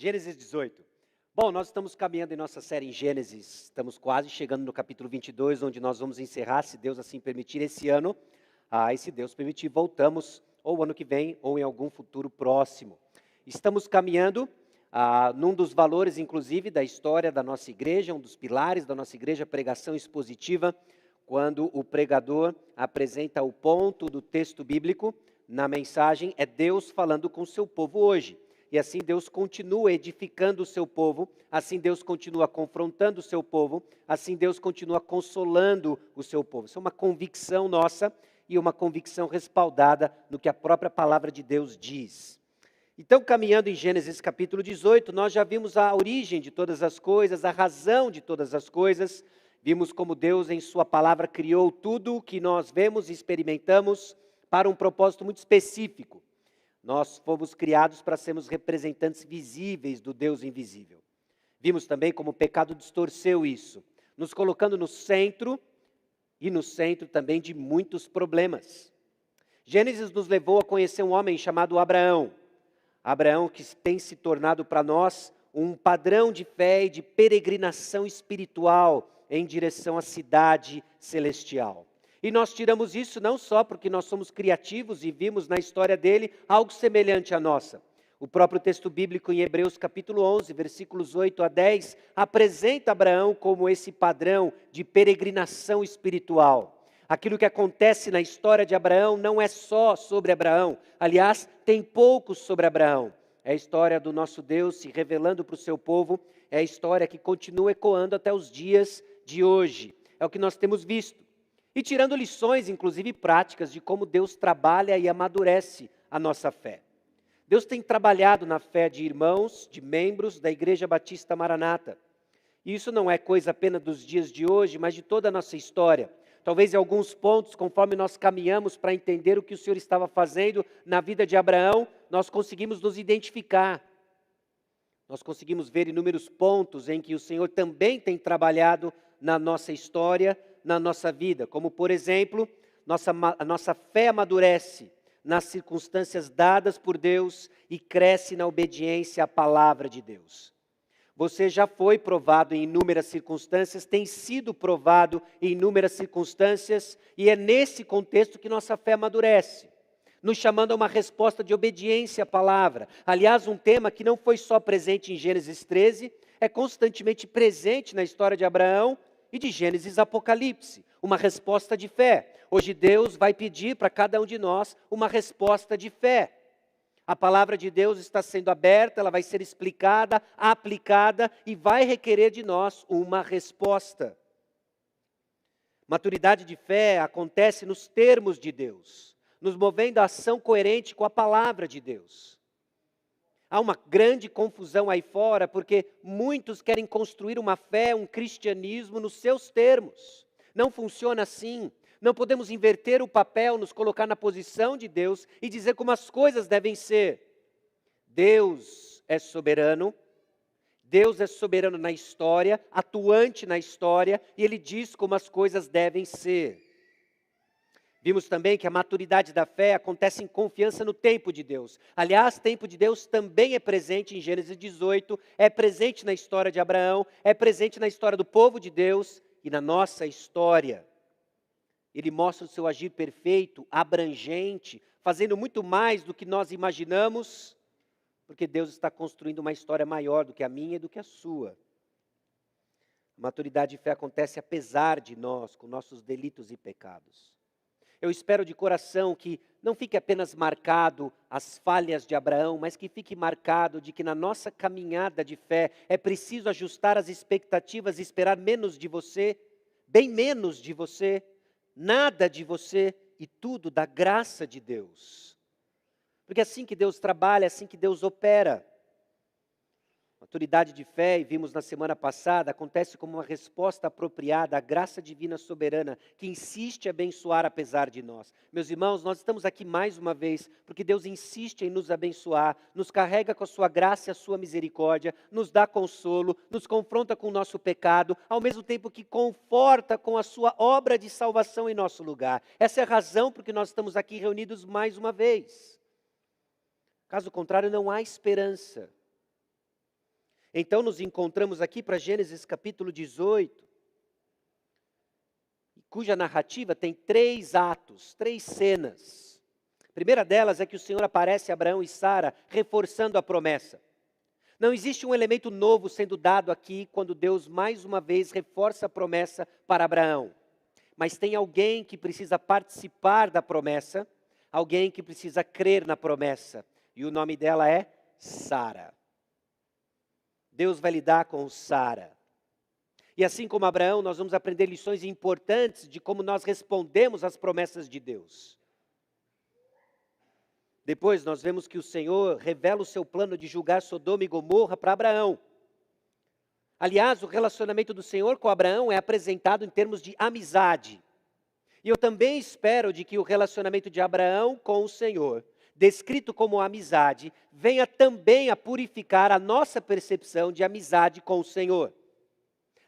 Gênesis 18. Bom, nós estamos caminhando em nossa série em Gênesis, estamos quase chegando no capítulo 22, onde nós vamos encerrar, se Deus assim permitir, esse ano. E se Deus permitir, voltamos ou ano que vem ou em algum futuro próximo. Estamos caminhando num dos valores, inclusive, da história da nossa igreja, um dos pilares da nossa igreja, a pregação expositiva, quando o pregador apresenta o ponto do texto bíblico na mensagem, é Deus falando com o seu povo hoje. E assim Deus continua edificando o seu povo, assim Deus continua confrontando o seu povo, assim Deus continua consolando o seu povo. Isso é uma convicção nossa e uma convicção respaldada no que a própria palavra de Deus diz. Então, caminhando em Gênesis capítulo 18, nós já vimos a origem de todas as coisas, a razão de todas as coisas. Vimos como Deus em sua palavra criou tudo o que nós vemos e experimentamos para um propósito muito específico. Nós fomos criados para sermos representantes visíveis do Deus invisível. Vimos também como o pecado distorceu isso, nos colocando no centro e no centro também de muitos problemas. Gênesis nos levou a conhecer um homem chamado Abraão. Abraão que tem se tornado para nós um padrão de fé e de peregrinação espiritual em direção à cidade celestial. E nós tiramos isso não só porque nós somos criativos e vimos na história dele algo semelhante à nossa. O próprio texto bíblico em Hebreus capítulo 11, versículos 8 a 10, apresenta Abraão como esse padrão de peregrinação espiritual. Aquilo que acontece na história de Abraão não é só sobre Abraão. Aliás, tem pouco sobre Abraão. É a história do nosso Deus se revelando para o seu povo. É a história que continua ecoando até os dias de hoje. É o que nós temos visto. E tirando lições, inclusive práticas, de como Deus trabalha e amadurece a nossa fé. Deus tem trabalhado na fé de irmãos, de membros da Igreja Batista Maranata. E isso não é coisa apenas dos dias de hoje, mas de toda a nossa história. Talvez em alguns pontos, conforme nós caminhamos para entender o que o Senhor estava fazendo na vida de Abraão, nós conseguimos nos identificar. Nós conseguimos ver inúmeros pontos em que o Senhor também tem trabalhado na nossa história, na nossa vida, como por exemplo, a nossa fé amadurece nas circunstâncias dadas por Deus e cresce na obediência à palavra de Deus. Você já foi provado em inúmeras circunstâncias, tem sido provado em inúmeras circunstâncias, e é nesse contexto que nossa fé amadurece, nos chamando a uma resposta de obediência à palavra. Aliás, um tema que não foi só presente em Gênesis 13, é constantemente presente na história de Abraão, e de Gênesis a Apocalipse, uma resposta de fé. Hoje Deus vai pedir para cada um de nós uma resposta de fé. A palavra de Deus está sendo aberta, ela vai ser explicada, aplicada e vai requerer de nós uma resposta. Maturidade de fé acontece nos termos de Deus, nos movendo a ação coerente com a palavra de Deus. Há uma grande confusão aí fora, porque muitos querem construir uma fé, um cristianismo nos seus termos. Não funciona assim. Não podemos inverter o papel, nos colocar na posição de Deus e dizer como as coisas devem ser. Deus é soberano na história, atuante na história, e Ele diz como as coisas devem ser. Vimos também que a maturidade da fé acontece em confiança no tempo de Deus. Aliás, o tempo de Deus também é presente em Gênesis 18, é presente na história de Abraão, é presente na história do povo de Deus e na nossa história. Ele mostra o seu agir perfeito, abrangente, fazendo muito mais do que nós imaginamos, porque Deus está construindo uma história maior do que a minha e do que a sua. A maturidade de fé acontece apesar de nós, com nossos delitos e pecados. Eu espero de coração que não fique apenas marcado as falhas de Abraão, mas que fique marcado de que na nossa caminhada de fé é preciso ajustar as expectativas e esperar menos de você, bem menos de você, nada de você e tudo da graça de Deus. Porque é assim que Deus trabalha, é assim que Deus opera. Maturidade de fé, e vimos na semana passada, acontece como uma resposta apropriada à graça divina soberana, que insiste em abençoar apesar de nós. Meus irmãos, nós estamos aqui mais uma vez, porque Deus insiste em nos abençoar, nos carrega com a sua graça e a sua misericórdia, nos dá consolo, nos confronta com o nosso pecado, ao mesmo tempo que conforta com a sua obra de salvação em nosso lugar. Essa é a razão por que nós estamos aqui reunidos mais uma vez. Caso contrário, não há esperança. Então nos encontramos aqui para Gênesis capítulo 18, cuja narrativa tem 3 atos, 3 cenas. A primeira delas é que o Senhor aparece a Abraão e Sara, reforçando a promessa. Não existe um elemento novo sendo dado aqui, quando Deus mais uma vez reforça a promessa para Abraão. Mas tem alguém que precisa participar da promessa, alguém que precisa crer na promessa. E o nome dela é Sara. Deus vai lidar com Sara. E assim como Abraão, nós vamos aprender lições importantes de como nós respondemos às promessas de Deus. Depois nós vemos que o Senhor revela o seu plano de julgar Sodoma e Gomorra para Abraão. Aliás, o relacionamento do Senhor com Abraão é apresentado em termos de amizade. E eu também espero de que o relacionamento de Abraão com o Senhor, descrito como amizade, venha também a purificar a nossa percepção de amizade com o Senhor.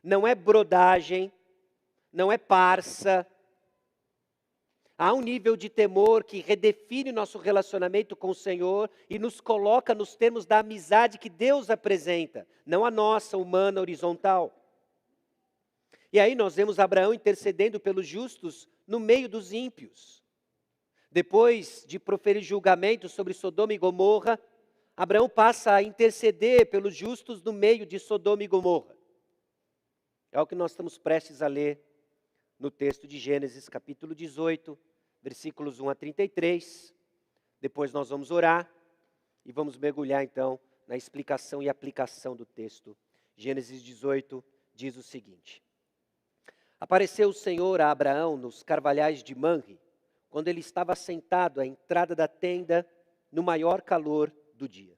Não é brodagem, não é parça. Há um nível de temor que redefine nosso relacionamento com o Senhor e nos coloca nos termos da amizade que Deus apresenta, não a nossa humana horizontal. E aí nós vemos Abraão intercedendo pelos justos no meio dos ímpios. Depois de proferir julgamento sobre Sodoma e Gomorra, Abraão passa a interceder pelos justos no meio de Sodoma e Gomorra. É o que nós estamos prestes a ler no texto de Gênesis, capítulo 18, versículos 1 a 33. Depois nós vamos orar e vamos mergulhar então na explicação e aplicação do texto. Gênesis 18 diz o seguinte: Apareceu o Senhor a Abraão nos carvalhais de Manre, quando ele estava sentado à entrada da tenda, no maior calor do dia.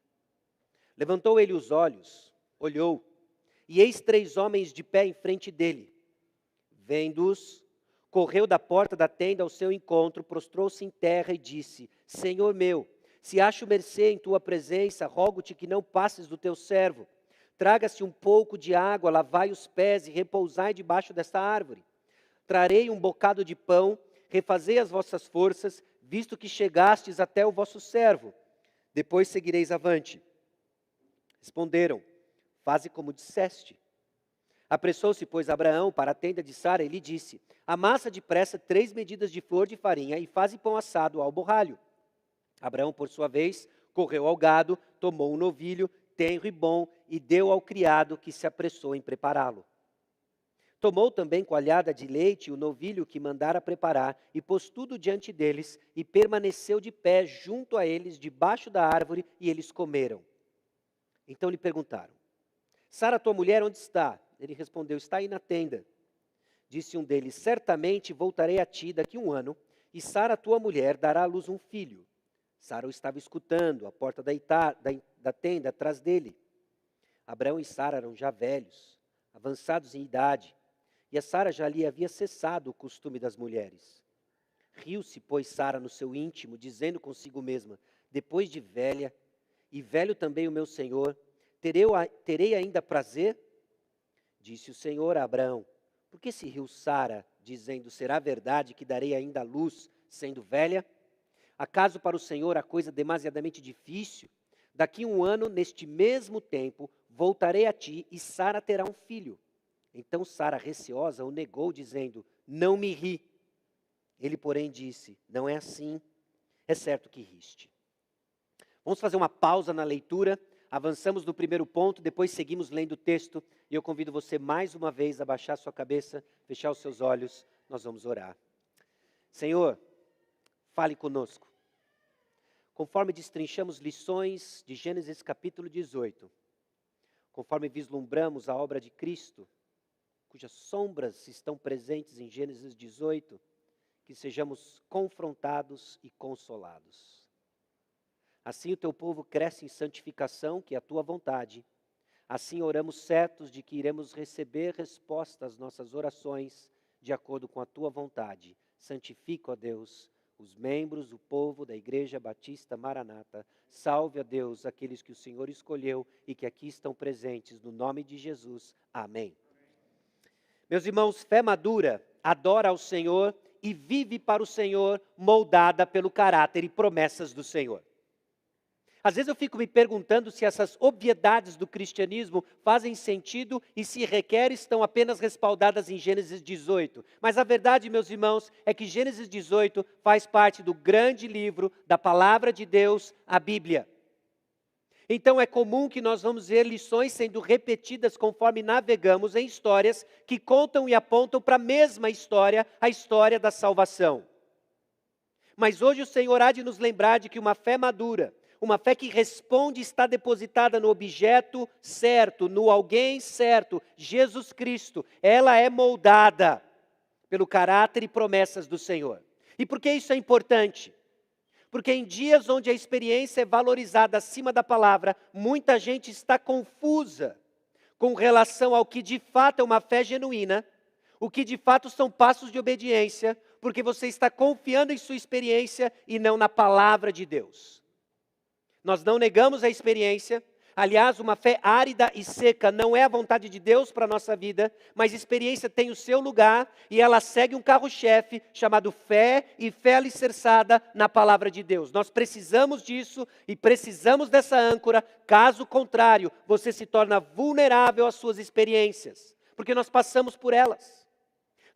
Levantou ele os olhos, olhou, e eis 3 homens de pé em frente dele. Vendo-os, correu da porta da tenda ao seu encontro, prostrou-se em terra e disse: Senhor meu, se acho mercê em tua presença, rogo-te que não passes do teu servo. Traga-se um pouco de água, lavai os pés e repousai debaixo desta árvore. Trarei um bocado de pão, refazei as vossas forças, visto que chegastes até o vosso servo. Depois seguireis avante. Responderam: Faze como disseste. Apressou-se, pois, Abraão para a tenda de Sara e lhe disse: Amassa depressa 3 medidas de flor de farinha e faze pão assado ao borralho. Abraão, por sua vez, correu ao gado, tomou um novilho, tenro e bom, e deu ao criado que se apressou em prepará-lo. Tomou também coalhada de leite o novilho que mandara preparar, e pôs tudo diante deles, e permaneceu de pé junto a eles, debaixo da árvore, e eles comeram. Então lhe perguntaram: Sara, tua mulher, onde está? Ele respondeu: Está aí na tenda. Disse um deles: Certamente voltarei a ti daqui 1 ano, e Sara, tua mulher, dará à luz um filho. Sara o estava escutando, à porta da tenda, atrás dele. Abraão e Sara eram já velhos, avançados em idade, e a Sara já lhe havia cessado o costume das mulheres. Riu-se, pois, Sara no seu íntimo, dizendo consigo mesma: Depois de velha, e velho também o meu senhor, terei ainda prazer? Disse o Senhor a Abraão: Por que se riu Sara, dizendo: Será verdade que darei ainda à luz, sendo velha? Acaso para o Senhor a coisa demasiadamente difícil? Daqui 1 ano, neste mesmo tempo, voltarei a ti e Sara terá um filho. Então Sara, receosa, o negou, dizendo: Não me ri. Ele, porém, disse: Não é assim, é certo que riste. Vamos fazer uma pausa na leitura. Avançamos no primeiro ponto, depois seguimos lendo o texto, e eu convido você mais uma vez a baixar sua cabeça, fechar os seus olhos, nós vamos orar. Senhor, fale conosco. Conforme destrinchamos lições de Gênesis capítulo 18, conforme vislumbramos a obra de Cristo, cujas sombras estão presentes em Gênesis 18, que sejamos confrontados e consolados. Assim o teu povo cresce em santificação, que é a tua vontade. Assim oramos certos de que iremos receber resposta às nossas orações, de acordo com a tua vontade. Santifica, ó Deus, os membros, o povo da Igreja Batista Maranata. Salve, ó Deus, aqueles que o Senhor escolheu e que aqui estão presentes, no nome de Jesus. Amém. Meus irmãos, fé madura adora ao Senhor e vive para o Senhor, moldada pelo caráter e promessas do Senhor. Às vezes eu fico me perguntando se essas obviedades do cristianismo fazem sentido e se requer estão apenas respaldadas em Gênesis 18. Mas a verdade, meus irmãos, é que Gênesis 18 faz parte do grande livro da palavra de Deus, a Bíblia. Então é comum que nós vamos ver lições sendo repetidas conforme navegamos em histórias que contam e apontam para a mesma história, a história da salvação. Mas hoje o Senhor há de nos lembrar de que uma fé madura, uma fé que responde está depositada no objeto certo, no alguém certo, Jesus Cristo. Ela é moldada pelo caráter e promessas do Senhor. E por que isso é importante? Porque em dias onde a experiência é valorizada acima da palavra, muita gente está confusa com relação ao que de fato é uma fé genuína, o que de fato são passos de obediência, porque você está confiando em sua experiência e não na palavra de Deus. Nós não negamos a experiência. Aliás, uma fé árida e seca não é a vontade de Deus para a nossa vida, mas experiência tem o seu lugar e ela segue um carro-chefe chamado fé e fé alicerçada na palavra de Deus. Nós precisamos disso e precisamos dessa âncora, caso contrário, você se torna vulnerável às suas experiências, porque nós passamos por elas.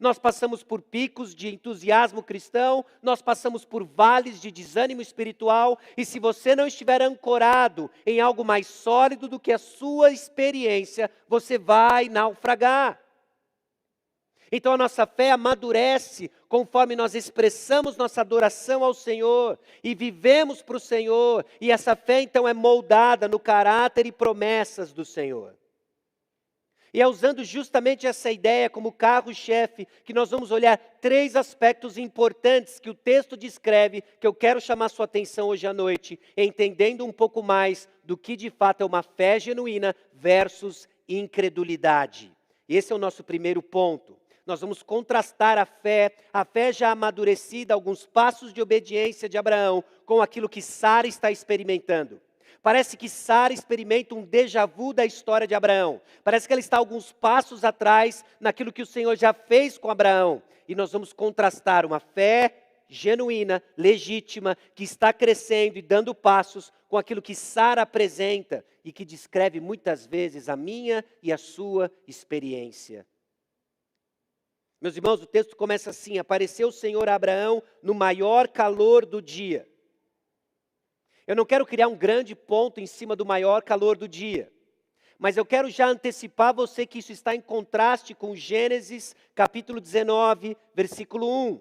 Nós passamos por picos de entusiasmo cristão, nós passamos por vales de desânimo espiritual, e se você não estiver ancorado em algo mais sólido do que a sua experiência, você vai naufragar. Então a nossa fé amadurece conforme nós expressamos nossa adoração ao Senhor e vivemos para o Senhor, e essa fé então é moldada no caráter e promessas do Senhor. E é usando justamente essa ideia como carro-chefe que nós vamos olhar 3 aspectos importantes que o texto descreve, que eu quero chamar sua atenção hoje à noite, entendendo um pouco mais do que de fato é uma fé genuína versus incredulidade. Esse é o nosso primeiro ponto. Nós vamos contrastar a fé já amadurecida, alguns passos de obediência de Abraão, com aquilo que Sara está experimentando. Parece que Sara experimenta um déjà vu da história de Abraão. Parece que ela está alguns passos atrás naquilo que o Senhor já fez com Abraão. E nós vamos contrastar uma fé genuína, legítima, que está crescendo e dando passos com aquilo que Sara apresenta e que descreve muitas vezes a minha e a sua experiência. Meus irmãos, o texto começa assim: apareceu o Senhor a Abraão no maior calor do dia. Eu não quero criar um grande ponto em cima do maior calor do dia, mas eu quero já antecipar você que isso está em contraste com Gênesis capítulo 19, versículo 1.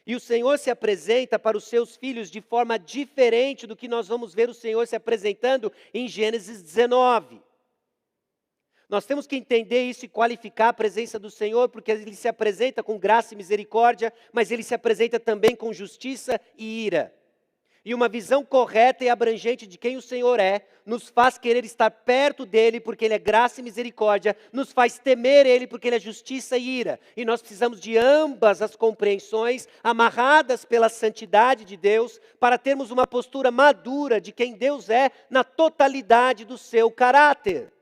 E o Senhor se apresenta para os seus filhos de forma diferente do que nós vamos ver o Senhor se apresentando em Gênesis 19. Nós temos que entender isso e qualificar a presença do Senhor, porque Ele se apresenta com graça e misericórdia, mas Ele se apresenta também com justiça e ira. E uma visão correta e abrangente de quem o Senhor é, nos faz querer estar perto dEle, porque Ele é graça e misericórdia, nos faz temer Ele, porque Ele é justiça e ira. E nós precisamos de ambas as compreensões, amarradas pela santidade de Deus, para termos uma postura madura de quem Deus é, na totalidade do seu caráter.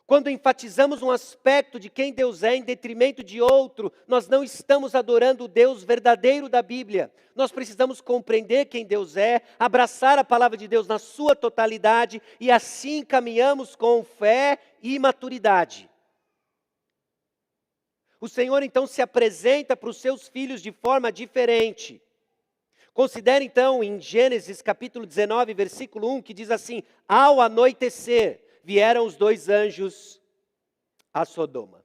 Quando enfatizamos um aspecto de quem Deus é em detrimento de outro, nós não estamos adorando o Deus verdadeiro da Bíblia. Nós precisamos compreender quem Deus é, abraçar a palavra de Deus na sua totalidade e assim caminhamos com fé e maturidade. O Senhor então se apresenta para os seus filhos de forma diferente. Considere então em Gênesis capítulo 19, versículo 1, que diz assim: ao anoitecer, vieram os 2 anjos a Sodoma.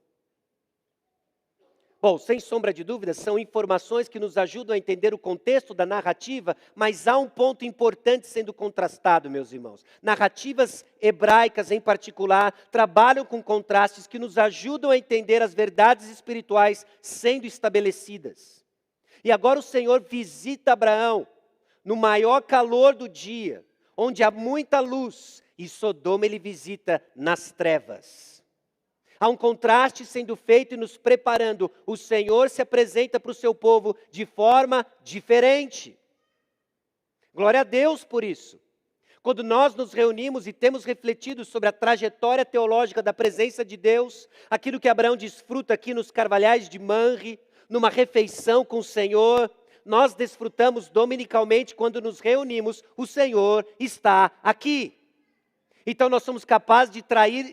Bom, sem sombra de dúvida, são informações que nos ajudam a entender o contexto da narrativa, mas há um ponto importante sendo contrastado, meus irmãos. Narrativas hebraicas, em particular, trabalham com contrastes que nos ajudam a entender as verdades espirituais sendo estabelecidas. E agora o Senhor visita Abraão no maior calor do dia, onde há muita luz, e Sodoma Ele visita nas trevas. Há um contraste sendo feito e nos preparando. O Senhor se apresenta para o seu povo de forma diferente. Glória a Deus por isso. Quando nós nos reunimos e temos refletido sobre a trajetória teológica da presença de Deus, aquilo que Abraão desfruta aqui nos carvalhais de Manre, numa refeição com o Senhor, nós desfrutamos dominicalmente quando nos reunimos, o Senhor está aqui. Então nós somos capazes de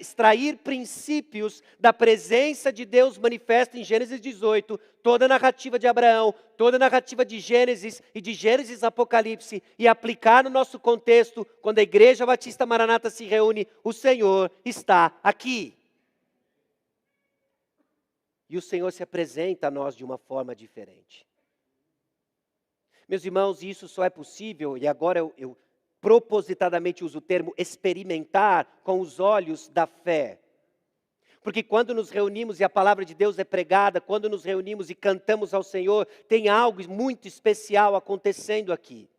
extrair princípios da presença de Deus manifesta em Gênesis 18, toda a narrativa de Abraão, toda a narrativa de Gênesis e de Gênesis Apocalipse, e aplicar no nosso contexto, quando a Igreja Batista Maranata se reúne, o Senhor está aqui. E o Senhor se apresenta a nós de uma forma diferente. Meus irmãos, isso só é possível, e agora eu propositadamente uso o termo experimentar com os olhos da fé. Porque quando nos reunimos e a palavra de Deus é pregada, quando nos reunimos e cantamos ao Senhor, tem algo muito especial acontecendo aqui.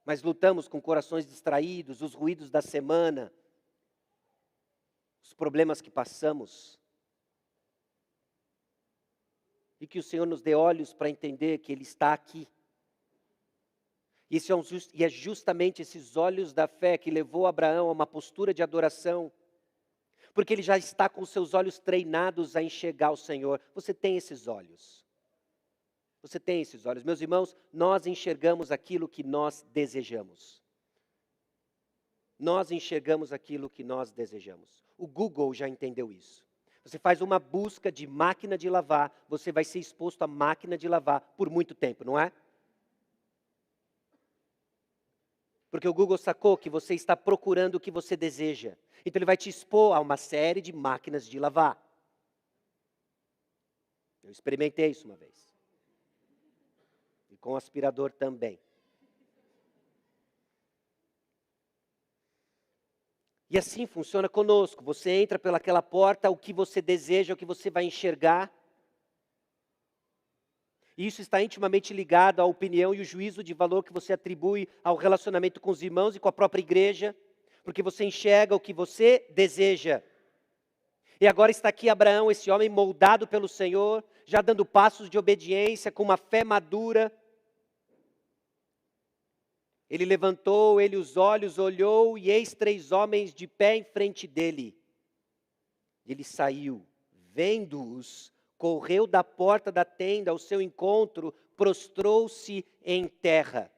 Mas lutamos com corações distraídos, os ruídos da semana, os problemas que passamos. E que o Senhor nos dê olhos para entender que Ele está aqui. E é justamente esses olhos da fé que levou Abraão a uma postura de adoração. Porque ele já está com os seus olhos treinados a enxergar o Senhor. Você tem esses olhos. Você tem esses olhos. Meus irmãos, nós enxergamos aquilo que nós desejamos. Nós enxergamos aquilo que nós desejamos. O Google já entendeu isso. Você faz uma busca de máquina de lavar, você vai ser exposto à máquina de lavar por muito tempo, não é? Porque o Google sacou que você está procurando o que você deseja. Então ele vai te expor a uma série de máquinas de lavar. Eu experimentei isso uma vez. E com aspirador também. E assim funciona conosco. Você entra pelaquela porta, o que você deseja, o que você vai enxergar. E isso está intimamente ligado à opinião e o juízo de valor que você atribui ao relacionamento com os irmãos e com a própria igreja, porque você enxerga o que você deseja. E agora está aqui Abraão, esse homem moldado pelo Senhor, já dando passos de obediência, com uma fé madura. Ele levantou, ele os olhos, olhou, e eis 3 homens de pé em frente dele. Ele saiu, vendo-os, correu da porta da tenda ao seu encontro, prostrou-se em terra.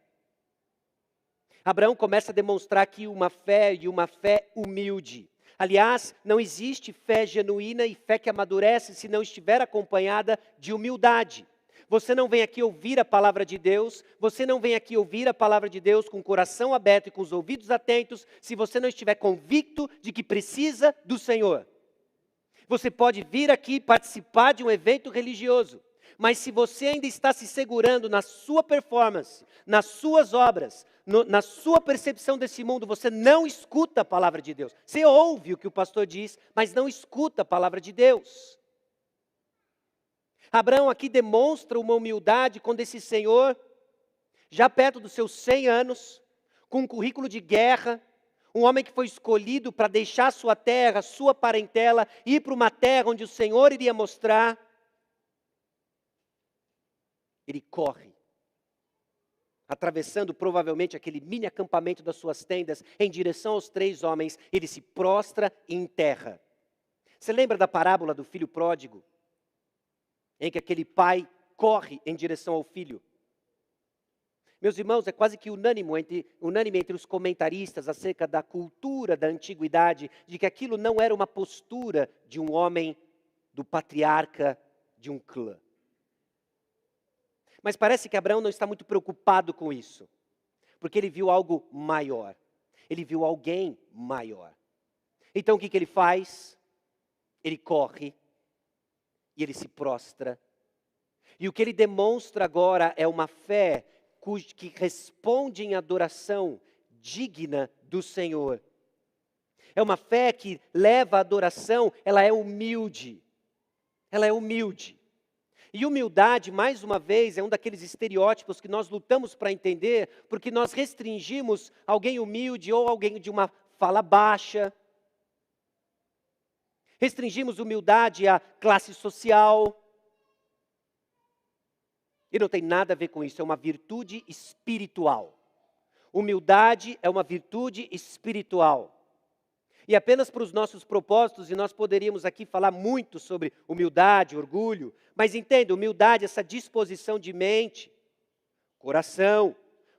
Abraão começa a demonstrar aqui uma fé humilde. Aliás, não existe fé genuína e fé que amadurece se não estiver acompanhada de humildade. Você não vem aqui ouvir a palavra de Deus, você não vem aqui ouvir a palavra de Deus com o coração aberto e com os ouvidos atentos, se você não estiver convicto de que precisa do Senhor. Você pode vir aqui participar de um evento religioso, mas se você ainda está se segurando na sua performance, nas suas obras, na sua percepção desse mundo, você não escuta a palavra de Deus. Você ouve o que o pastor diz, mas não escuta a palavra de Deus. Abraão aqui demonstra uma humildade quando esse senhor, já perto dos seus 100 anos, com um currículo de guerra, um homem que foi escolhido para deixar sua terra, sua parentela, ir para uma terra onde o Senhor iria mostrar. Ele corre, atravessando provavelmente aquele mini acampamento das suas tendas, em direção aos 3 homens, ele se prostra em terra. Você lembra da parábola do filho pródigo? Em que aquele pai corre em direção ao filho. Meus irmãos, é quase que unânime entre os comentaristas acerca da cultura da antiguidade, de que aquilo não era uma postura de um homem, do patriarca de um clã. Mas parece que Abraão não está muito preocupado com isso, porque ele viu algo maior, ele viu alguém maior. Então o que ele faz? Ele corre e ele se prostra. E o que ele demonstra agora é uma fé que responde em adoração digna do Senhor. É uma fé que leva à adoração, ela é humilde. Ela é humilde. E humildade, mais uma vez, é um daqueles estereótipos que nós lutamos para entender, porque nós restringimos alguém humilde ou alguém de uma fala baixa. Restringimos humildade à classe social. E não tem nada a ver com isso, é uma virtude espiritual. Humildade é uma virtude espiritual. e apenas para os nossos propósitos, e nós poderíamos aqui falar muito sobre humildade, orgulho, mas entenda, humildade, essa disposição de mente, coração,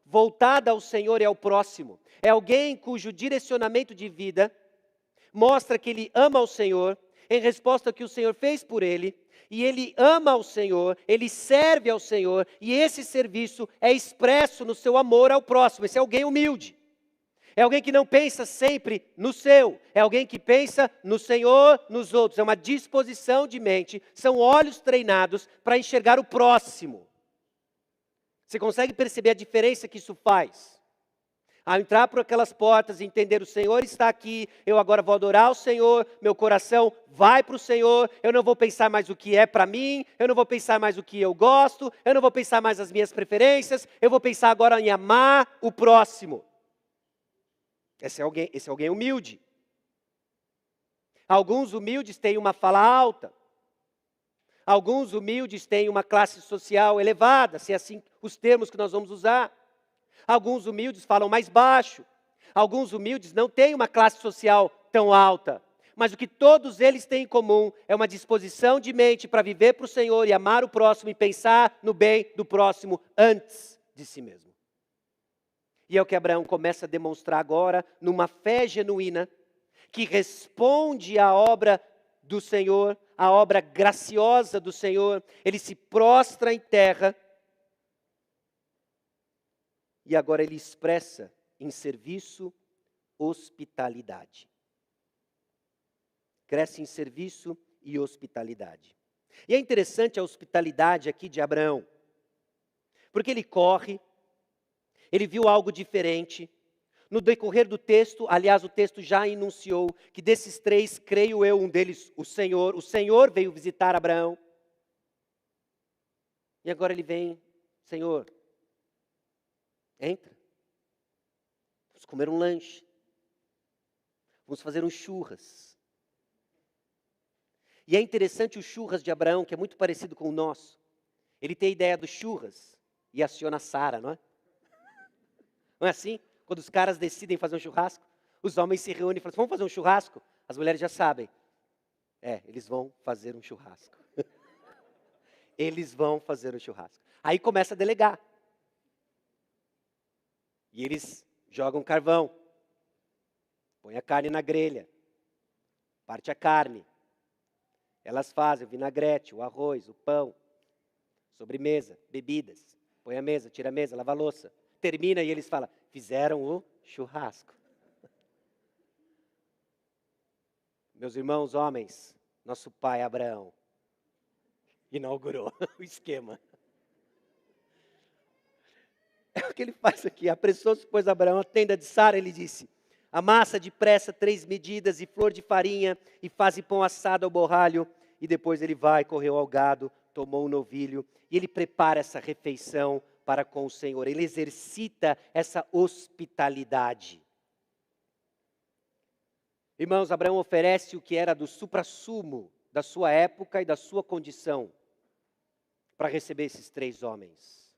voltada ao Senhor e ao próximo. É alguém cujo direcionamento de vida mostra que ele ama o Senhor, em resposta ao que o Senhor fez por ele, e ele ama ao Senhor, ele serve ao Senhor, e esse serviço é expresso no seu amor ao próximo. Esse é alguém humilde. É alguém que não pensa sempre no seu, é alguém que pensa no Senhor, nos outros. É uma disposição de mente, são olhos treinados para enxergar o próximo. Você consegue perceber a diferença que isso faz? Ao entrar por aquelas portas e entender o Senhor está aqui, eu agora vou adorar o Senhor, meu coração vai para o Senhor, eu não vou pensar mais o que é para mim, eu não vou pensar mais o que eu gosto, eu não vou pensar mais as minhas preferências, eu vou pensar agora em amar o próximo. Esse é alguém humilde. Alguns humildes têm uma fala alta. Alguns humildes têm uma classe social elevada, se é assim os termos que nós vamos usar. Alguns humildes falam mais baixo. Alguns humildes não têm uma classe social tão alta. Mas o que todos eles têm em comum é uma disposição de mente para viver para o Senhor e amar o próximo e pensar no bem do próximo antes de si mesmo. E é o que Abraão começa a demonstrar agora, numa fé genuína, que responde à obra do Senhor, à obra graciosa do Senhor. Ele se prostra em terra e agora ele expressa em serviço hospitalidade. Cresce em serviço e hospitalidade. E é interessante a hospitalidade aqui de Abraão, porque ele corre, ele viu algo diferente. No decorrer do texto, aliás, o texto já enunciou que desses três, creio eu, um deles, o Senhor veio visitar Abraão. E agora ele vem, Senhor, entra, vamos comer um lanche, vamos fazer um churras. E é interessante o churras de Abraão, que é muito parecido com o nosso. Ele tem a ideia do churras e aciona Sara, não é? Não é assim? Quando os caras decidem fazer um churrasco, os homens se reúnem e falam assim, vamos fazer um churrasco? As mulheres já sabem. Eles vão fazer um churrasco. Eles vão fazer um churrasco. Aí começa a delegar. E eles jogam carvão. Põe a carne na grelha. Parte a carne. Elas fazem o vinagrete, o arroz, o pão. Sobremesa, bebidas. Põe a mesa, tira a mesa, lava a louça. Termina e eles falam, fizeram o churrasco. Meus irmãos homens, nosso pai Abraão inaugurou o esquema. É o que ele faz aqui, apressou-se, pois Abraão, a tenda de Sara, ele disse, amassa depressa 3 medidas e flor de farinha e faze pão assado ao borralho. E depois ele vai, correu ao gado, tomou um novilho e ele prepara essa refeição para com o Senhor. Ele exercita essa hospitalidade. Irmãos, Abraão oferece o que era do suprassumo da sua época e da sua condição para receber esses 3 homens.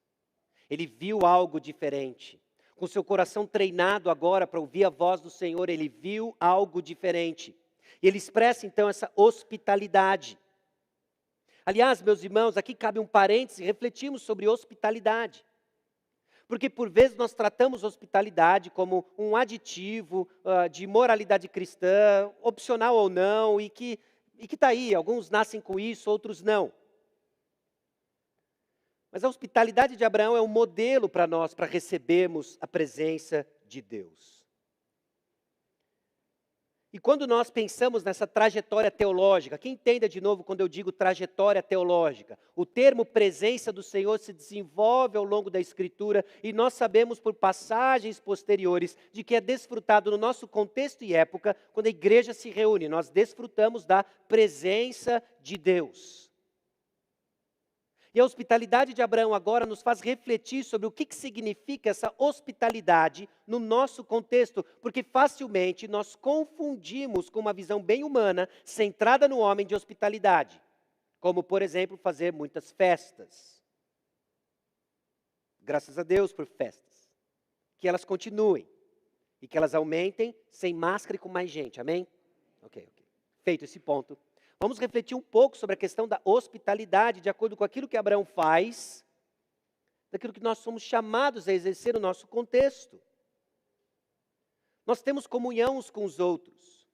Ele viu algo diferente. Com seu coração treinado agora para ouvir a voz do Senhor, ele viu algo diferente. E ele expressa então essa hospitalidade. Aliás, meus irmãos, aqui cabe um parêntese, refletimos sobre hospitalidade. Porque por vezes nós tratamos hospitalidade como um aditivo de moralidade cristã, opcional ou não, e que está aí, alguns nascem com isso, outros não. Mas a hospitalidade de Abraão é um modelo para nós, para recebermos a presença de Deus. E quando nós pensamos nessa trajetória teológica, quem entenda de novo quando eu digo trajetória teológica? O termo presença do Senhor se desenvolve ao longo da Escritura e nós sabemos por passagens posteriores de que é desfrutado no nosso contexto e época, quando a igreja se reúne, nós desfrutamos da presença de Deus. E a hospitalidade de Abraão agora nos faz refletir sobre o que significa essa hospitalidade no nosso contexto, porque facilmente nós confundimos com uma visão bem humana, centrada no homem de hospitalidade, como, por exemplo, fazer muitas festas. Graças a Deus por festas, que elas continuem, E que elas aumentem sem máscara e com mais gente, amém? Ok. Feito esse ponto, vamos refletir um pouco sobre a questão da hospitalidade, de acordo com aquilo que Abraão faz, daquilo que nós somos chamados a exercer no nosso contexto. Nós temos comunhão uns com os outros.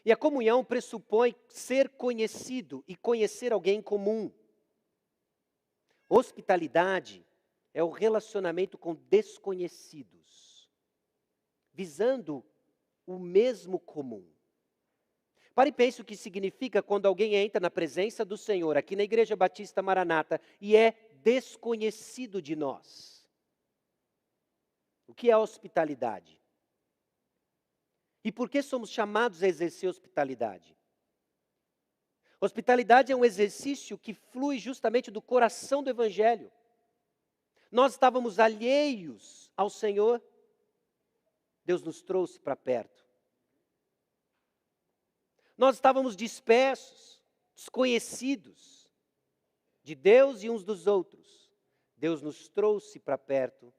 E a comunhão pressupõe ser conhecido e conhecer alguém em comum. Hospitalidade é o relacionamento com desconhecidos, visando o mesmo comum. Pare e pense o que significa quando alguém entra na presença do Senhor, aqui na Igreja Batista Maranata, e é desconhecido de nós. O que é hospitalidade? E por que somos chamados a exercer hospitalidade? Hospitalidade é um exercício que flui justamente do coração do Evangelho. Nós estávamos alheios ao Senhor, Deus nos trouxe para perto. Nós estávamos dispersos, desconhecidos de Deus e uns dos outros. Deus nos trouxe para perto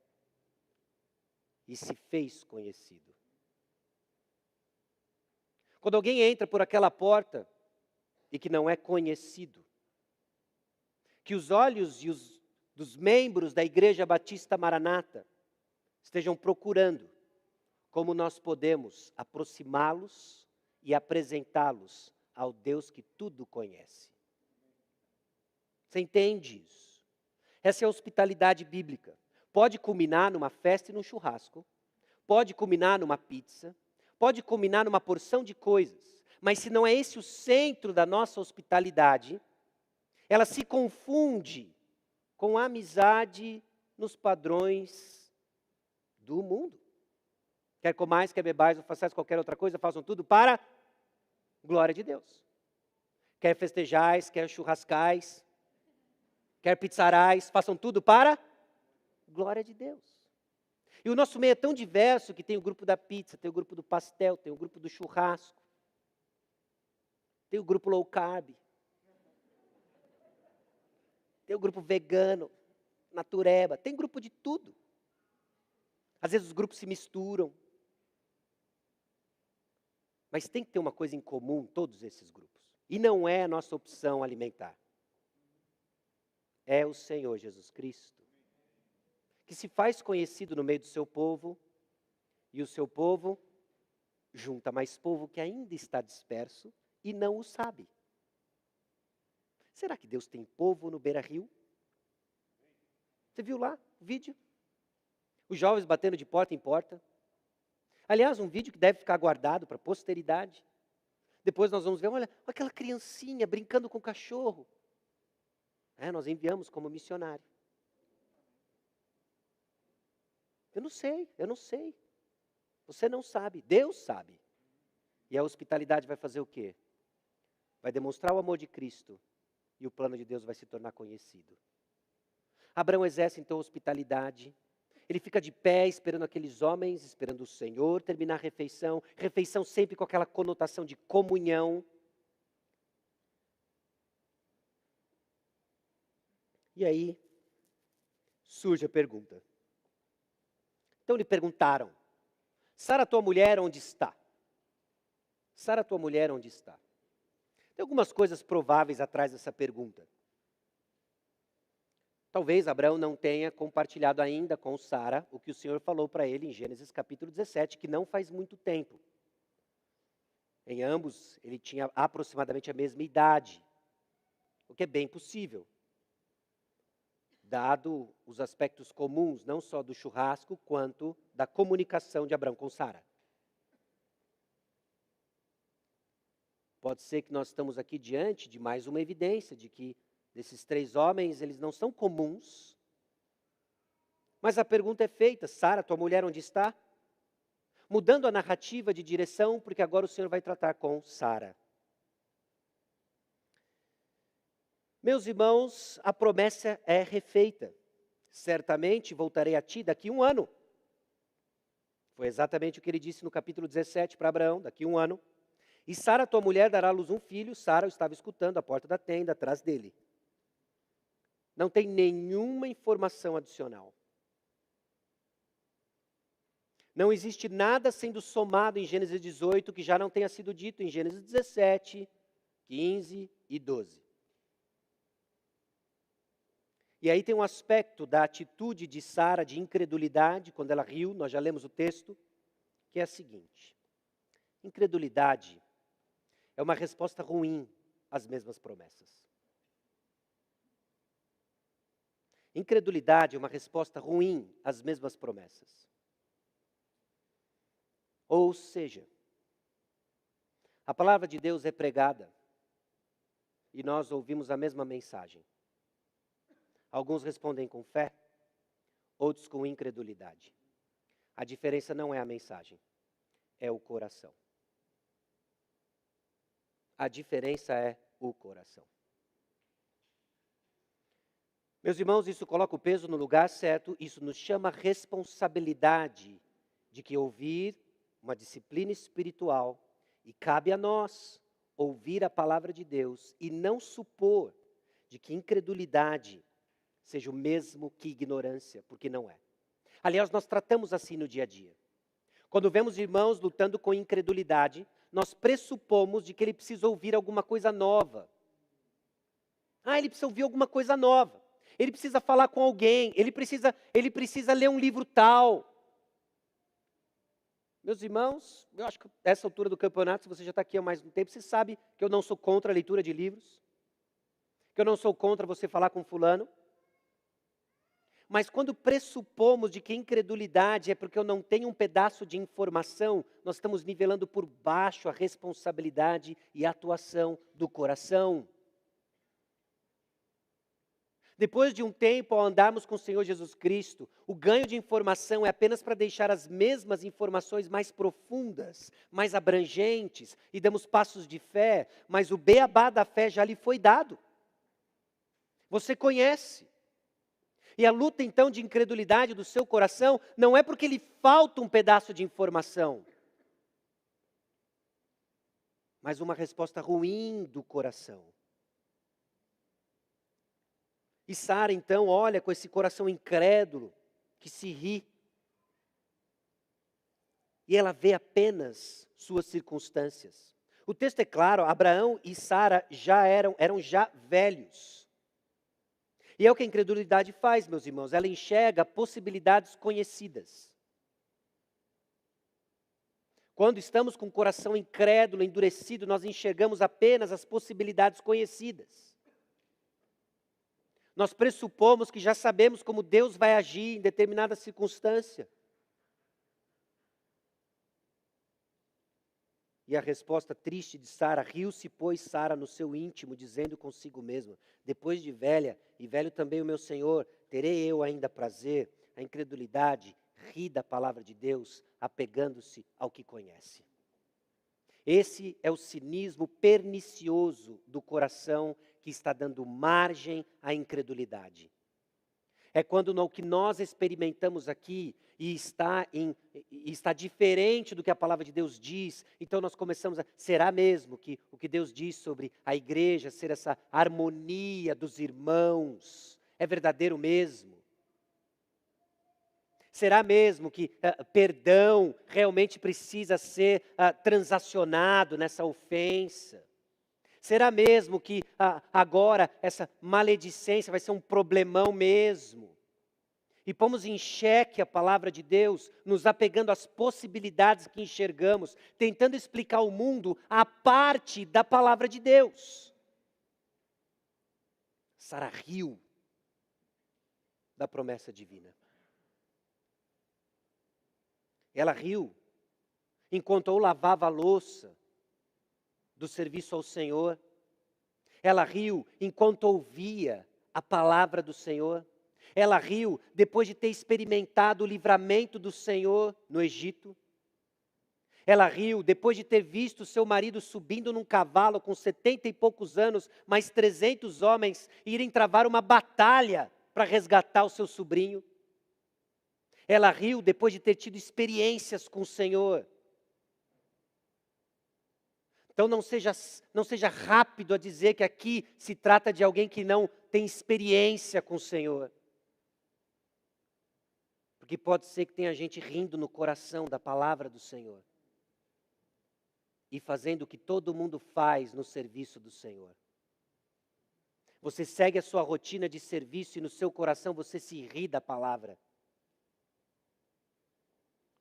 e se fez conhecido. Quando alguém entra por aquela porta e que não é conhecido, que os olhos dos membros da Igreja Batista Maranata estejam procurando como nós podemos aproximá-los e apresentá-los ao Deus que tudo conhece. Você entende isso? Essa é a hospitalidade bíblica. Pode culminar numa festa e num churrasco, pode culminar numa pizza, pode culminar numa porção de coisas, mas se não é esse o centro da nossa hospitalidade, ela se confunde com a amizade nos padrões do mundo. Quer comais, quer bebais, ou façais qualquer outra coisa, façam tudo para glória de Deus. Quer festejais, quer churrascais, quer pizzarais, façam tudo para glória de Deus. E o nosso meio é tão diverso que tem o grupo da pizza, tem o grupo do pastel, tem o grupo do churrasco, tem o grupo low carb, tem o grupo vegano, natureba, tem grupo de tudo. Às vezes os grupos se misturam. Mas tem que ter uma coisa em comum, todos esses grupos. E não é a nossa opção alimentar. É o Senhor Jesus Cristo, que se faz conhecido no meio do seu povo, e o seu povo junta mais povo que ainda está disperso e não o sabe. Será que Deus tem povo no Beira-Rio? Você viu lá o vídeo? Os jovens batendo de porta em porta. Aliás, um vídeo que deve ficar guardado para a posteridade. Depois nós vamos ver, olha, aquela criancinha brincando com o cachorro. Nós enviamos como missionário. Eu não sei. Você não sabe, Deus sabe. E a hospitalidade vai fazer o quê? Vai demonstrar o amor de Cristo e o plano de Deus vai se tornar conhecido. Abraão exerce então hospitalidade. Ele fica de pé esperando aqueles homens, esperando o Senhor terminar a refeição. Refeição sempre com aquela conotação de comunhão. E aí surge a pergunta. Então lhe perguntaram, Sara, tua mulher, onde está? Sara, tua mulher, onde está? Tem algumas coisas prováveis atrás dessa pergunta. Talvez Abraão não tenha compartilhado ainda com Sara o que o Senhor falou para ele em Gênesis capítulo 17, que não faz muito tempo. Em ambos, ele tinha aproximadamente a mesma idade, o que é bem possível, dado os aspectos comuns, não só do churrasco, quanto da comunicação de Abraão com Sara. Pode ser que nós estamos aqui diante de mais uma evidência de que desses três homens, eles não são comuns. Mas a pergunta é feita, Sara, tua mulher onde está? Mudando a narrativa de direção, porque agora o Senhor vai tratar com Sara. Meus irmãos, a promessa é refeita. Certamente voltarei a ti daqui a 1 ano. Foi exatamente o que ele disse no capítulo 17 para Abraão, daqui a 1 ano. E Sara, tua mulher, dará à luz um filho. Sara estava escutando à porta da tenda, atrás dele. Não tem nenhuma informação adicional. Não existe nada sendo somado em Gênesis 18 que já não tenha sido dito em Gênesis 17, 15 e 12. E aí tem um aspecto da atitude de Sara de incredulidade, quando ela riu, nós já lemos o texto, que é a seguinte: incredulidade é uma resposta ruim às mesmas promessas. Incredulidade é uma resposta ruim às mesmas promessas. Ou seja, a palavra de Deus é pregada e nós ouvimos a mesma mensagem. Alguns respondem com fé, outros com incredulidade. A diferença não é a mensagem, é o coração. A diferença é o coração. Meus irmãos, isso coloca o peso no lugar certo, isso nos chama a responsabilidade de que ouvir uma disciplina espiritual, e cabe a nós ouvir a palavra de Deus e não supor de que incredulidade seja o mesmo que ignorância, porque não é. Aliás, nós tratamos assim no dia a dia. Quando vemos irmãos lutando com incredulidade, nós pressupomos de que ele precisa ouvir alguma coisa nova. Ele precisa ouvir alguma coisa nova. Ele precisa falar com alguém, ele precisa ler um livro tal. Meus irmãos, eu acho que nessa altura do campeonato, se você já está aqui há mais um tempo, você sabe que eu não sou contra a leitura de livros, que eu não sou contra você falar com fulano. Mas quando pressupomos de que incredulidade é porque eu não tenho um pedaço de informação, nós estamos nivelando por baixo a responsabilidade e a atuação do coração. Depois de um tempo, ao andarmos com o Senhor Jesus Cristo, o ganho de informação é apenas para deixar as mesmas informações mais profundas, mais abrangentes, e damos passos de fé, mas o beabá da fé já lhe foi dado. Você conhece. E a luta então de incredulidade do seu coração não é porque lhe falta um pedaço de informação, mas uma resposta ruim do coração. E Sara, então, olha com esse coração incrédulo, que se ri. E ela vê apenas suas circunstâncias. O texto é claro, Abraão e Sara eram já velhos. E é o que a incredulidade faz, meus irmãos, ela enxerga possibilidades conhecidas. Quando estamos com o coração incrédulo, endurecido, nós enxergamos apenas as possibilidades conhecidas. Nós pressupomos que já sabemos como Deus vai agir em determinada circunstância. E a resposta triste de Sara, riu-se, pois, Sara no seu íntimo, dizendo consigo mesma: depois de velha, e velho também o meu Senhor, terei eu ainda prazer? A incredulidade ri da palavra de Deus, apegando-se ao que conhece. Esse é o cinismo pernicioso do coração que está dando margem à incredulidade. É quando o que nós experimentamos aqui e está diferente do que a palavra de Deus diz, então nós começamos será mesmo que o que Deus diz sobre a igreja ser essa harmonia dos irmãos é verdadeiro mesmo? Será mesmo que perdão realmente precisa ser transacionado nessa ofensa? Será mesmo que agora essa maledicência vai ser um problemão mesmo? E pomos em xeque a palavra de Deus, nos apegando às possibilidades que enxergamos, tentando explicar ao mundo a parte da palavra de Deus. Sara riu da promessa divina. Ela riu enquanto eu lavava a louça do serviço ao Senhor. Ela riu enquanto ouvia a palavra do Senhor. Ela riu depois de ter experimentado o livramento do Senhor no Egito. Ela riu depois de ter visto seu marido subindo num cavalo com 70 e poucos anos, mais 300 homens, irem travar uma batalha para resgatar o seu sobrinho. Ela riu depois de ter tido experiências com o Senhor. Então não seja rápido a dizer que aqui se trata de alguém que não tem experiência com o Senhor. Porque pode ser que tenha gente rindo no coração da palavra do Senhor. E fazendo o que todo mundo faz no serviço do Senhor. Você segue a sua rotina de serviço e no seu coração você se ri da palavra.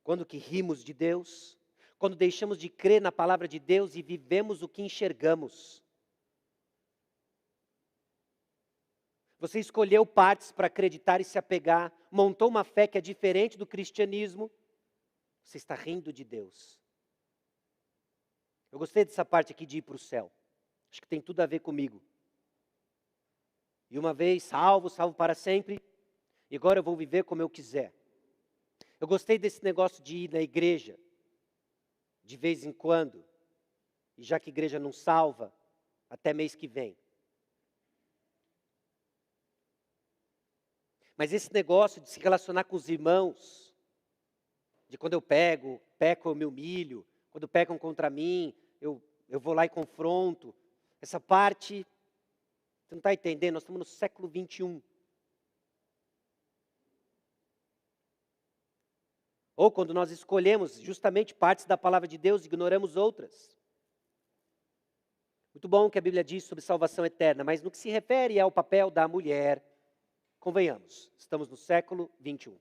Quando que rimos de Deus? Quando deixamos de crer na palavra de Deus e vivemos o que enxergamos. Você escolheu partes para acreditar e se apegar, montou uma fé que é diferente do cristianismo, você está rindo de Deus. Eu gostei dessa parte aqui de ir para o céu. Acho que tem tudo a ver comigo. E uma vez salvo, salvo para sempre, e agora eu vou viver como eu quiser. Eu gostei desse negócio de ir na igreja, de vez em quando, e já que a igreja não salva, até mês que vem. Mas esse negócio de se relacionar com os irmãos, de quando eu peco, eu me humilho, quando pecam contra mim, eu vou lá e confronto. Essa parte, você não está entendendo, nós estamos no século 21. Ou quando nós escolhemos justamente partes da palavra de Deus, ignoramos outras. Muito bom que a Bíblia diz sobre salvação eterna, mas no que se refere ao papel da mulher, convenhamos, estamos no século 21.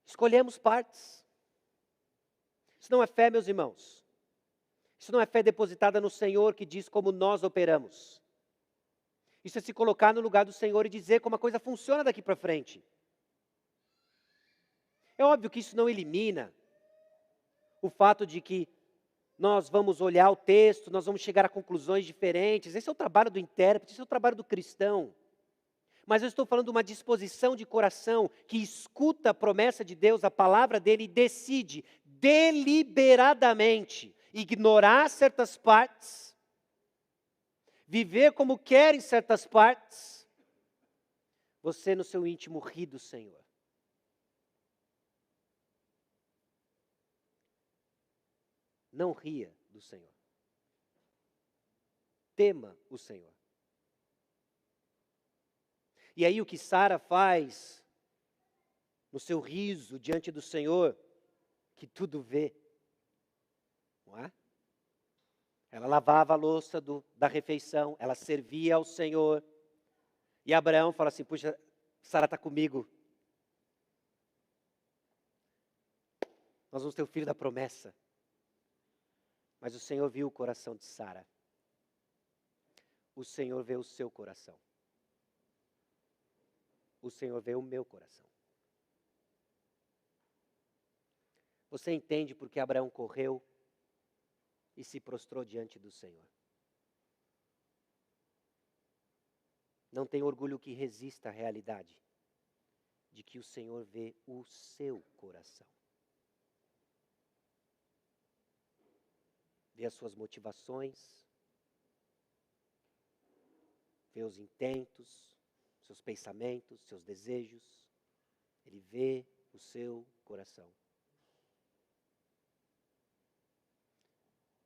Escolhemos partes. Isso não é fé, meus irmãos. Isso não é fé depositada no Senhor que diz como nós operamos. Isso é se colocar no lugar do Senhor e dizer como a coisa funciona daqui para frente. É óbvio que isso não elimina o fato de que nós vamos olhar o texto, nós vamos chegar a conclusões diferentes. Esse é o trabalho do intérprete, esse é o trabalho do cristão. Mas eu estou falando de uma disposição de coração que escuta a promessa de Deus, a palavra dele, e decide deliberadamente ignorar certas partes, viver como quer em certas partes. Você no seu íntimo ri do Senhor. Não ria do Senhor. Tema o Senhor. E aí o que Sara faz no seu riso diante do Senhor, que tudo vê, não é? Ela lavava a louça da refeição, ela servia ao Senhor. E Abraão fala assim, puxa, Sara está comigo. Nós vamos ter o filho da promessa. Mas o Senhor viu o coração de Sara. O Senhor vê o seu coração. O Senhor vê o meu coração. Você entende por que Abraão correu e se prostrou diante do Senhor? Não tem orgulho que resista à realidade de que o Senhor vê o seu coração. Vê as suas motivações, vê os intentos, seus pensamentos, seus desejos. Ele vê o seu coração.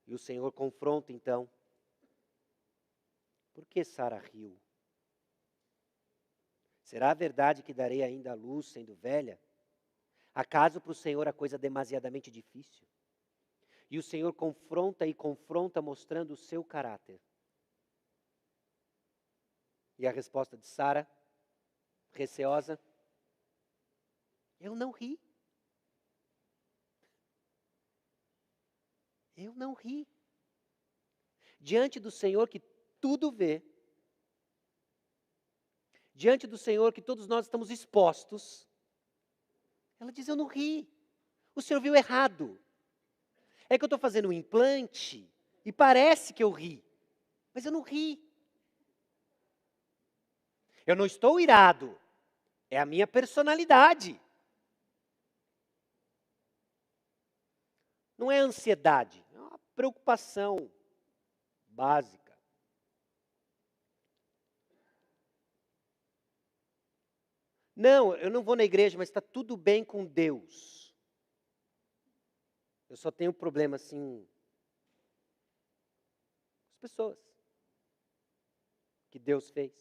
E o Senhor confronta então. Por que Sara riu? Será verdade que darei ainda a luz sendo velha? Acaso para o Senhor a coisa é demasiadamente difícil? E o Senhor confronta e confronta mostrando o seu caráter. E a resposta de Sara, receosa, eu não ri. Eu não ri. Diante do Senhor que tudo vê, diante do Senhor que todos nós estamos expostos, ela diz, eu não ri. O Senhor viu errado. É que eu estou fazendo um implante e parece que eu ri, mas eu não ri. Eu não estou irado, é a minha personalidade. Não é ansiedade, é uma preocupação básica. Não, eu não vou na igreja, mas está tudo bem com Deus. Eu só tenho um problema assim, as pessoas que Deus fez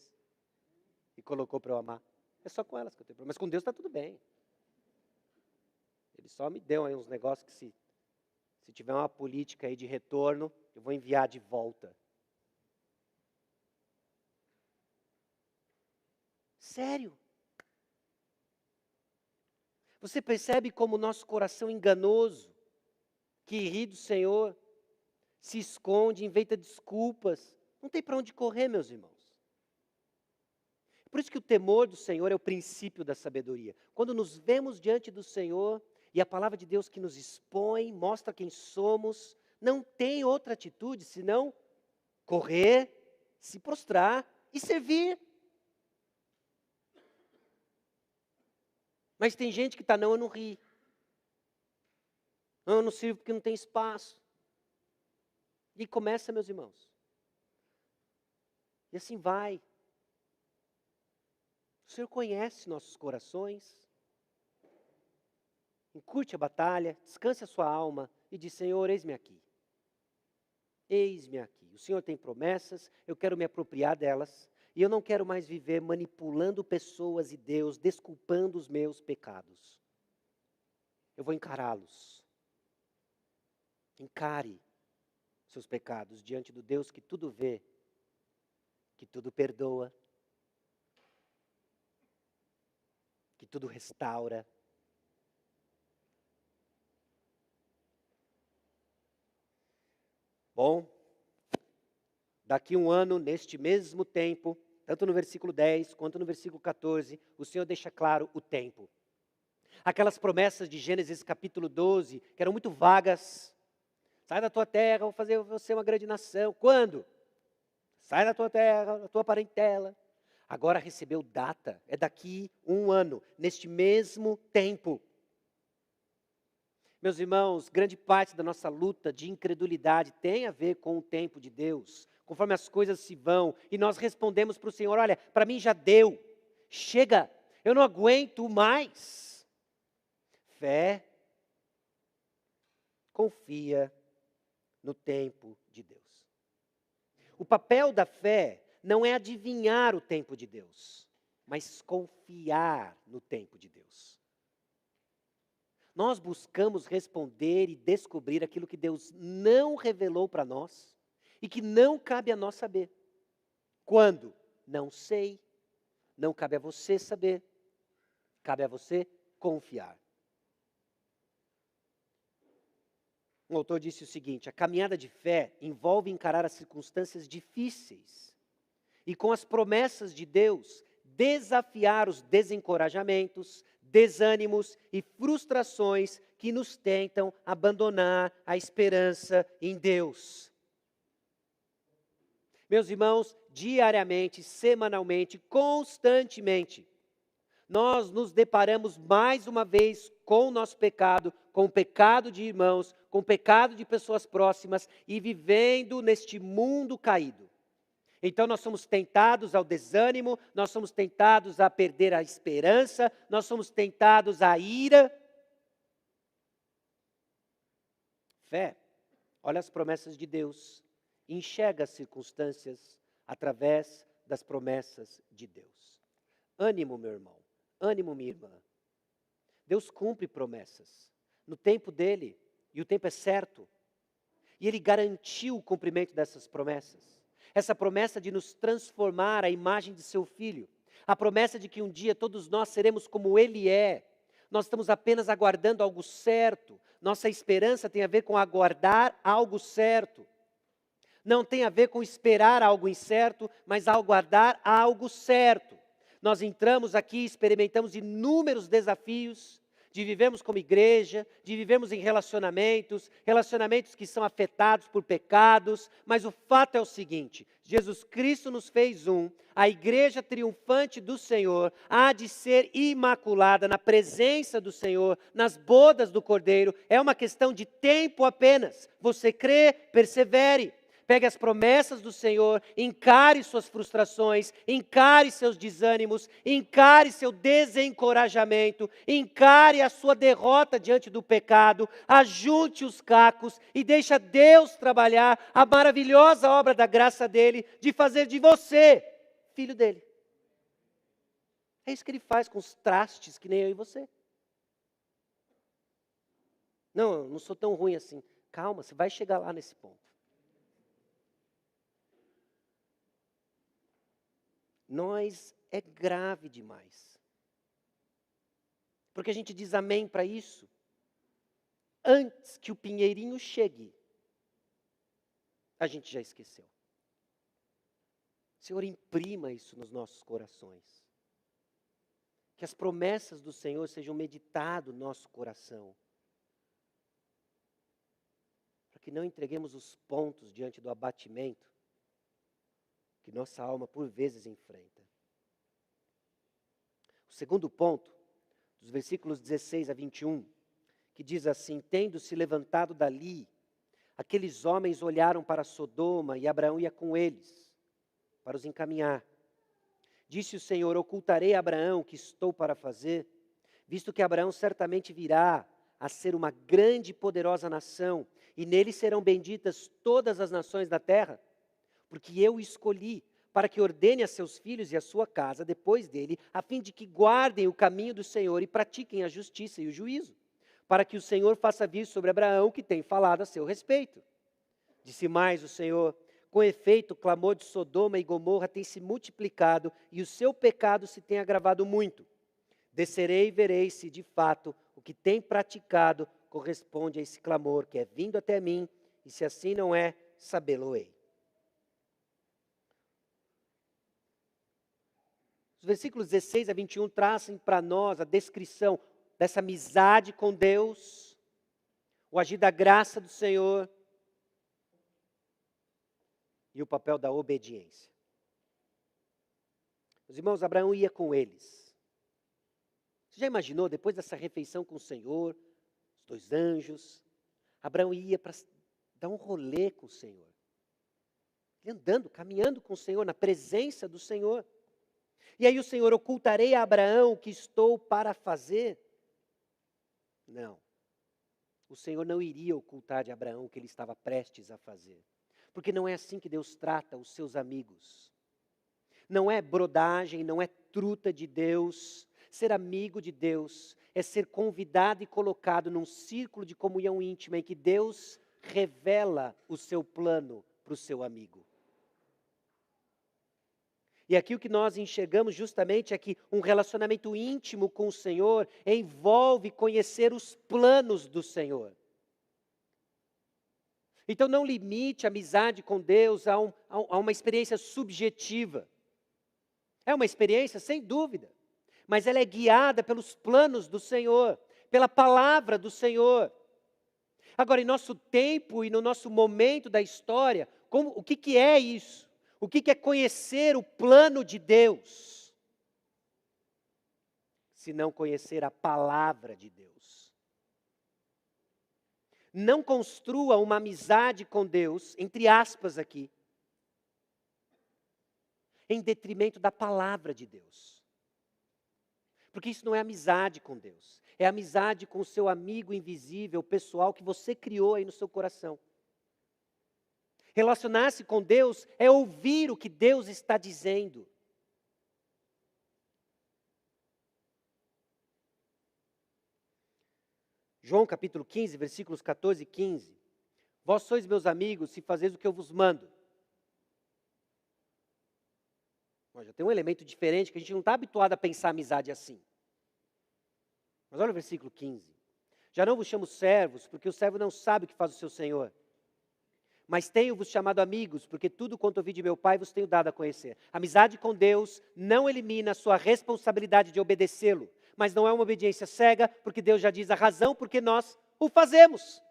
e colocou para eu amar. É só com elas que eu tenho problema. Mas com Deus está tudo bem. Ele só me deu aí uns negócios que se tiver uma política aí de retorno, eu vou enviar de volta. Sério. Você percebe como o nosso coração enganoso, que ri do Senhor, se esconde, inventa desculpas. Não tem para onde correr, meus irmãos. Por isso que o temor do Senhor é o princípio da sabedoria. Quando nos vemos diante do Senhor, e a palavra de Deus que nos expõe, mostra quem somos, não tem outra atitude senão correr, se prostrar e servir. Mas tem gente que está, não, eu não ri. Não, eu não sirvo porque não tem espaço. E começa, meus irmãos. E assim vai. O Senhor conhece nossos corações. Encurte a batalha, descanse a sua alma e diz, Senhor, eis-me aqui. Eis-me aqui. O Senhor tem promessas, eu quero me apropriar delas. E eu não quero mais viver manipulando pessoas e Deus, desculpando os meus pecados. Eu vou encará-los. Encare seus pecados diante do Deus que tudo vê, que tudo perdoa, que tudo restaura. Bom, daqui um ano, neste mesmo tempo, tanto no versículo 10 quanto no versículo 14, o Senhor deixa claro o tempo. Aquelas promessas de Gênesis capítulo 12, que eram muito vagas. Sai da tua terra, vou fazer você uma grande nação. Quando? Sai da tua terra, da tua parentela. Agora recebeu data, é daqui um ano, neste mesmo tempo. Meus irmãos, grande parte da nossa luta de incredulidade tem a ver com o tempo de Deus, conforme as coisas se vão, e nós respondemos para o Senhor, olha, para mim já deu, chega, eu não aguento mais. Fé, confia no tempo de Deus. O papel da fé não é adivinhar o tempo de Deus, mas confiar no tempo de Deus. Nós buscamos responder e descobrir aquilo que Deus não revelou para nós e que não cabe a nós saber. Quando? Não sei. Não cabe a você saber. Cabe a você confiar. Um autor disse o seguinte, a caminhada de fé envolve encarar as circunstâncias difíceis e com as promessas de Deus, desafiar os desencorajamentos, desânimos e frustrações que nos tentam abandonar a esperança em Deus. Meus irmãos, diariamente, semanalmente, constantemente, nós nos deparamos mais uma vez com o nosso pecado, com o pecado de irmãos, com o pecado de pessoas próximas e vivendo neste mundo caído. Então nós somos tentados ao desânimo, nós somos tentados a perder a esperança, nós somos tentados à ira. Fé, olha as promessas de Deus, enxerga as circunstâncias através das promessas de Deus. Ânimo, meu irmão, ânimo, minha irmã. Deus cumpre promessas no tempo dele, e o tempo é certo. E ele garantiu o cumprimento dessas promessas. Essa promessa de nos transformar à imagem de seu Filho. A promessa de que um dia todos nós seremos como Ele é. Nós estamos apenas aguardando algo certo. Nossa esperança tem a ver com aguardar algo certo. Não tem a ver com esperar algo incerto, mas aguardar algo certo. Nós entramos aqui, experimentamos inúmeros desafios, de vivermos como igreja, de vivermos em relacionamentos que são afetados por pecados, mas o fato é o seguinte, Jesus Cristo nos fez a igreja triunfante do Senhor há de ser imaculada na presença do Senhor, nas bodas do Cordeiro, é uma questão de tempo apenas, você crê, persevere. Pegue as promessas do Senhor, encare suas frustrações, encare seus desânimos, encare seu desencorajamento, encare a sua derrota diante do pecado, ajunte os cacos e deixa Deus trabalhar a maravilhosa obra da graça dele, de fazer de você filho dele. É isso que ele faz com os trastes que nem eu e você. Não, eu não sou tão ruim assim. Calma, você vai chegar lá nesse ponto. Nós é grave demais. Porque a gente diz amém para isso antes que o pinheirinho chegue. A gente já esqueceu. Senhor, imprima isso nos nossos corações. Que as promessas do Senhor sejam meditadas no nosso coração. Para que não entreguemos os pontos diante do abatimento que nossa alma por vezes enfrenta. O segundo ponto, dos versículos 16 a 21, que diz assim: tendo-se levantado dali, aqueles homens olharam para Sodoma e Abraão ia com eles, para os encaminhar. Disse o Senhor: ocultarei a Abraão o que estou para fazer, visto que Abraão certamente virá a ser uma grande e poderosa nação, e nele serão benditas todas as nações da terra, porque eu o escolhi para que ordene a seus filhos e a sua casa depois dele, a fim de que guardem o caminho do Senhor e pratiquem a justiça e o juízo, para que o Senhor faça vir sobre Abraão o que tem falado a seu respeito. Disse mais o Senhor: com efeito, o clamor de Sodoma e Gomorra tem se multiplicado e o seu pecado se tem agravado muito. Descerei e verei se de fato o que tem praticado corresponde a esse clamor que é vindo até mim, e se assim não é, sabê-lo-ei. Os versículos 16 a 21 trazem para nós a descrição dessa amizade com Deus, o agir da graça do Senhor e o papel da obediência. Os irmãos, Abraão ia com eles. Você já imaginou, depois dessa refeição com o Senhor, os dois anjos, Abraão ia para dar um rolê com o Senhor. Ele andando, caminhando com o Senhor, na presença do Senhor. E aí o Senhor: ocultarei a Abraão o que estou para fazer? Não. O Senhor não iria ocultar de Abraão o que ele estava prestes a fazer. Porque não é assim que Deus trata os seus amigos. Não é brodagem, não é truta de Deus. Ser amigo de Deus é ser convidado e colocado num círculo de comunhão íntima em que Deus revela o seu plano para o seu amigo. E aqui o que nós enxergamos justamente é que um relacionamento íntimo com o Senhor envolve conhecer os planos do Senhor. Então não limite a amizade com Deus a uma experiência subjetiva. É uma experiência, sem dúvida, mas ela é guiada pelos planos do Senhor, pela palavra do Senhor. Agora, em nosso tempo e no nosso momento da história, o que é isso? O que é conhecer o plano de Deus? Se não conhecer a palavra de Deus. Não construa uma amizade com Deus, entre aspas aqui, em detrimento da palavra de Deus. Porque isso não é amizade com Deus. É amizade com o seu amigo invisível, pessoal, que você criou aí no seu coração. Relacionar-se com Deus é ouvir o que Deus está dizendo. João capítulo 15, versículos 14 e 15. Vós sois meus amigos se fazeis o que eu vos mando. Bom, já tem um elemento diferente, que a gente não está habituado a pensar amizade assim. Mas olha o versículo 15. Já não vos chamo servos, porque o servo não sabe o que faz o seu senhor. Mas tenho-vos chamado amigos, porque tudo quanto ouvi de meu Pai vos tenho dado a conhecer. Amizade com Deus não elimina a sua responsabilidade de obedecê-lo, mas não é uma obediência cega, porque Deus já diz a razão porque nós o fazemos.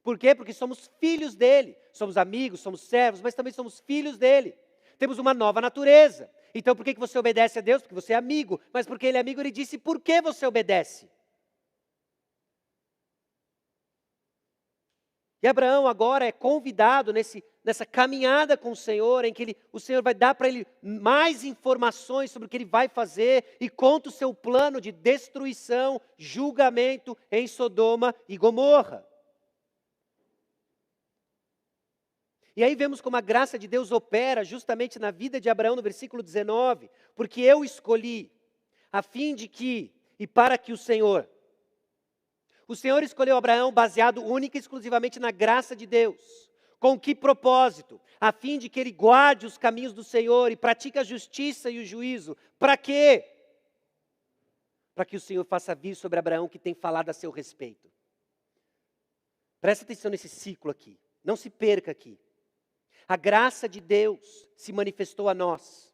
Por quê? Porque somos filhos dele. Somos amigos, somos servos, mas também somos filhos dele. Temos uma nova natureza. Então por que você obedece a Deus? Porque você é amigo. Mas porque ele é amigo, ele disse por que você obedece. E Abraão agora é convidado nessa caminhada com o Senhor, em que o Senhor vai dar para ele mais informações sobre o que ele vai fazer e conta o seu plano de destruição, julgamento em Sodoma e Gomorra. E aí vemos como a graça de Deus opera justamente na vida de Abraão no versículo 19, porque eu escolhi. a fim de que, e para que o Senhor escolheu Abraão baseado única e exclusivamente na graça de Deus. Com que propósito? A fim de que ele guarde os caminhos do Senhor e pratique a justiça e o juízo. Para quê? Para que o Senhor faça vir sobre Abraão que tem falado a seu respeito. Presta atenção nesse ciclo aqui. Não se perca aqui. A graça de Deus se manifestou a nós.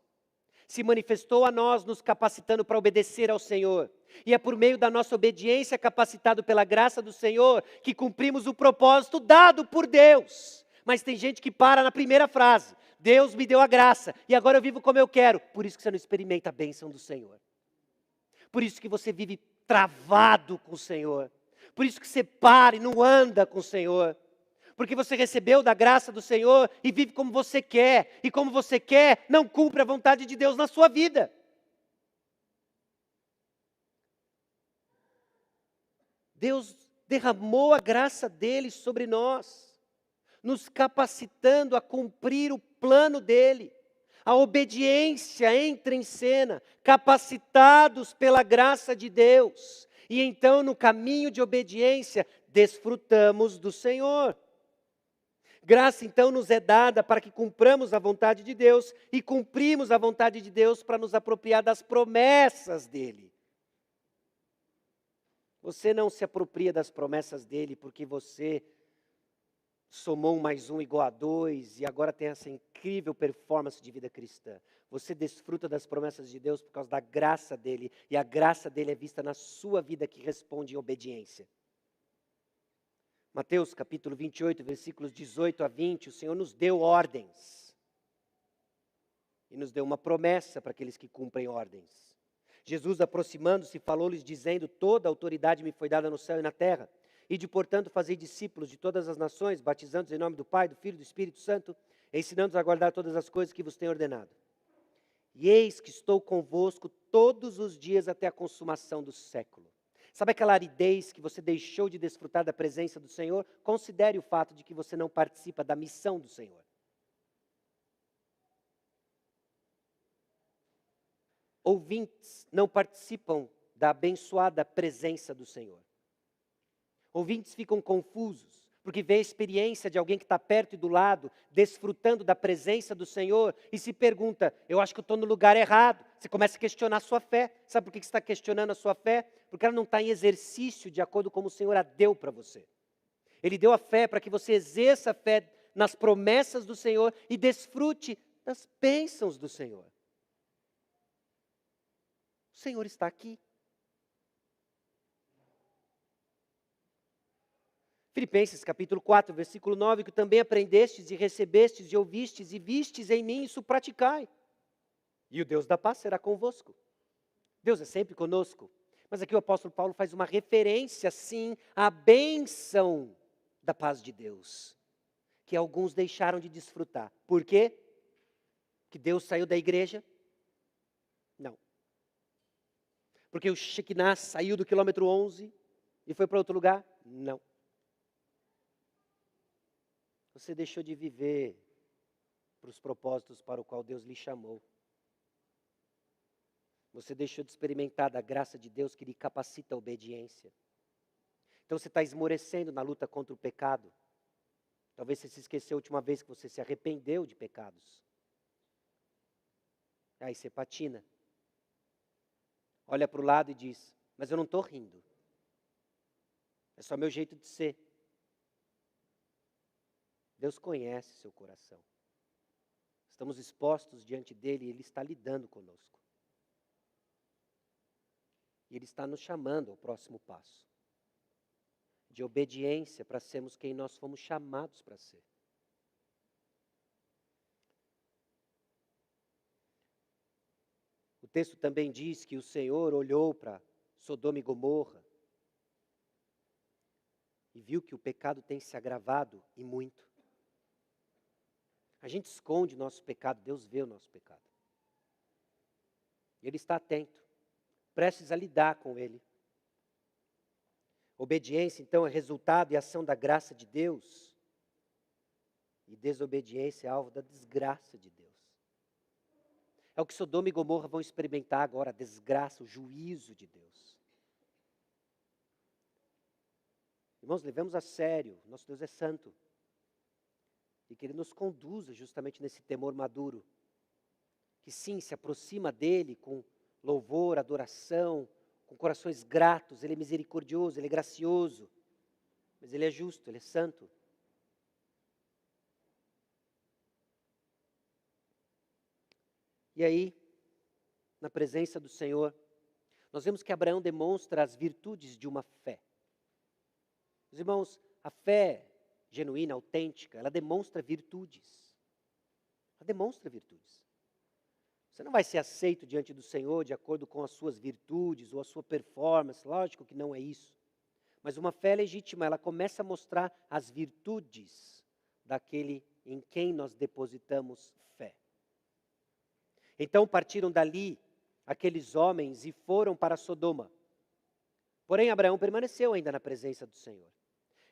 Se manifestou a nós nos capacitando para obedecer ao Senhor. E é por meio da nossa obediência, capacitado pela graça do Senhor, que cumprimos o propósito dado por Deus. Mas tem gente que para na primeira frase. Deus me deu a graça e agora eu vivo como eu quero. Por isso que você não experimenta a bênção do Senhor. Por isso que você vive travado com o Senhor. Por isso que você para e não anda com o Senhor. Porque você recebeu da graça do Senhor e vive como você quer. E como você quer, não cumpre a vontade de Deus na sua vida. Deus derramou a graça dele sobre nós, nos capacitando a cumprir o plano dele. A obediência entra em cena, capacitados pela graça de Deus. E então, no caminho de obediência, desfrutamos do Senhor. Graça, então, nos é dada para que cumpramos a vontade de Deus e cumprimos a vontade de Deus para nos apropriar das promessas dele. Você não se apropria das promessas dele porque você somou 1 mais 1 igual a 2 e agora tem essa incrível performance de vida cristã. Você desfruta das promessas de Deus por causa da graça dele e a graça dele é vista na sua vida que responde em obediência. Mateus capítulo 28, versículos 18 a 20, o Senhor nos deu ordens. E nos deu uma promessa para aqueles que cumprem ordens. Jesus, aproximando-se, falou-lhes, dizendo, toda a autoridade me foi dada no céu e na terra. Ide, portanto, fazei discípulos de todas as nações, batizando-os em nome do Pai, do Filho e do Espírito Santo, ensinando-os a guardar todas as coisas que vos tenho ordenado. E eis que estou convosco todos os dias até a consumação do século. Sabe aquela aridez que você deixou de desfrutar da presença do Senhor? Considere o fato de que você não participa da missão do Senhor. Ouvintes não participam da abençoada presença do Senhor. Ouvintes ficam confusos, porque vê a experiência de alguém que está perto e do lado, desfrutando da presença do Senhor, e se pergunta, eu acho que eu estou no lugar errado. Você começa a questionar a sua fé. Sabe por que você está questionando a sua fé? Porque ela não está em exercício de acordo com como o Senhor a deu para você. Ele deu a fé para que você exerça a fé nas promessas do Senhor e desfrute das bênçãos do Senhor. O Senhor está aqui. Filipenses capítulo 4, versículo 9, que também aprendestes e recebestes e ouvistes e vistes em mim, isso praticai. E o Deus da paz será convosco. Deus é sempre conosco. Mas aqui o apóstolo Paulo faz uma referência, sim, à bênção da paz de Deus, que alguns deixaram de desfrutar. Por quê? Que Deus saiu da igreja? Não. Porque o Shekinah saiu do quilômetro 11 e foi para outro lugar? Não. Você deixou de viver para os propósitos para o qual Deus lhe chamou. Você deixou de experimentar da graça de Deus que lhe capacita a obediência. Então você está esmorecendo na luta contra o pecado. Talvez você se esqueceu a última vez que você se arrependeu de pecados. Aí você patina. Olha para o lado e diz, mas eu não estou rindo. É só meu jeito de ser. Deus conhece seu coração. Estamos expostos diante dele e ele está lidando conosco. E ele está nos chamando ao próximo passo. De obediência para sermos quem nós fomos chamados para ser. O texto também diz que o Senhor olhou para Sodoma e Gomorra e viu que o pecado tem se agravado e muito. A gente esconde o nosso pecado, Deus vê o nosso pecado. Ele está atento, prestes a lidar com ele. Obediência, então, é resultado e ação da graça de Deus. E desobediência é alvo da desgraça de Deus. É o que Sodoma e Gomorra vão experimentar agora, a desgraça, o juízo de Deus. Irmãos, levemos a sério, nosso Deus é santo. E que Ele nos conduza justamente nesse temor maduro. Que sim, se aproxima dEle com louvor, adoração, com corações gratos. Ele é misericordioso, Ele é gracioso. Mas Ele é justo, Ele é santo. E aí, na presença do Senhor, nós vemos que Abraão demonstra as virtudes de uma fé. Os irmãos, a fé genuína, autêntica, ela demonstra virtudes. Ela demonstra virtudes. Você não vai ser aceito diante do Senhor de acordo com as suas virtudes ou a sua performance, lógico que não é isso. Mas uma fé legítima, ela começa a mostrar as virtudes daquele em quem nós depositamos fé. Então partiram dali aqueles homens e foram para Sodoma. Porém Abraão permaneceu ainda na presença do Senhor.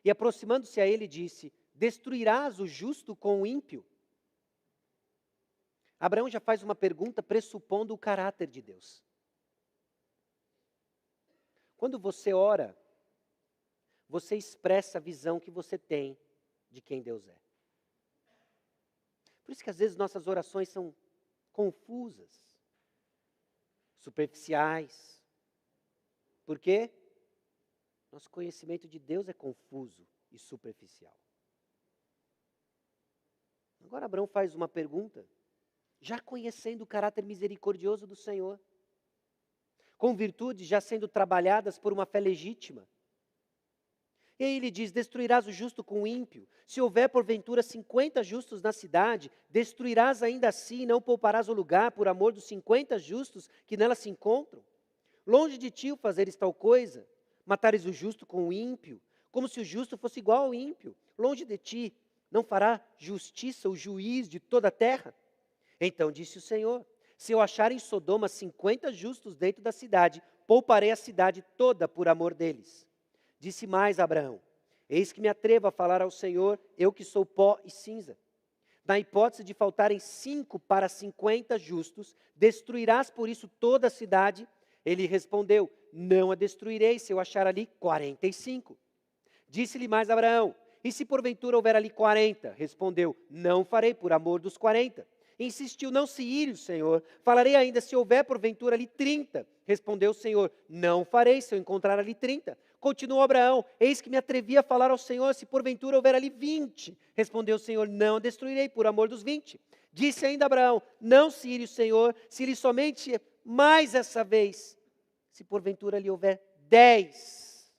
E aproximando-se a ele disse, destruirás o justo com o ímpio? Abraão já faz uma pergunta pressupondo o caráter de Deus. Quando você ora, você expressa a visão que você tem de quem Deus é. Por isso que às vezes nossas orações são confusas, superficiais. Por quê? Nosso conhecimento de Deus é confuso e superficial. Agora Abraão faz uma pergunta, já conhecendo o caráter misericordioso do Senhor, com virtudes já sendo trabalhadas por uma fé legítima. E aí ele diz, destruirás o justo com o ímpio. Se houver porventura 50 justos na cidade, destruirás ainda assim e não pouparás o lugar por amor dos 50 justos que nela se encontram. Longe de ti o fazeres tal coisa, matares o justo com o ímpio, como se o justo fosse igual ao ímpio. Longe de ti, não fará justiça o juiz de toda a terra? Então disse o Senhor, se eu achar em Sodoma 50 justos dentro da cidade, pouparei a cidade toda por amor deles. Disse mais Abraão, eis que me atrevo a falar ao Senhor, eu que sou pó e cinza. Na hipótese de faltarem 5 para 50 justos, destruirás por isso toda a cidade? Ele respondeu, não a destruirei se eu achar ali 45. Disse-lhe mais Abraão, e se porventura houver ali 40? Respondeu, não farei por amor dos 40. Insistiu, não se ire o Senhor, falarei ainda se houver porventura ali 30. Respondeu o Senhor, não farei se eu encontrar ali 30. Continuou Abraão, eis que me atrevi a falar ao Senhor, se porventura houver ali 20. Respondeu o Senhor, não a destruirei por amor dos 20. Disse ainda Abraão, não se ire o Senhor, se lhe somente mais essa vez, se porventura ali houver 10.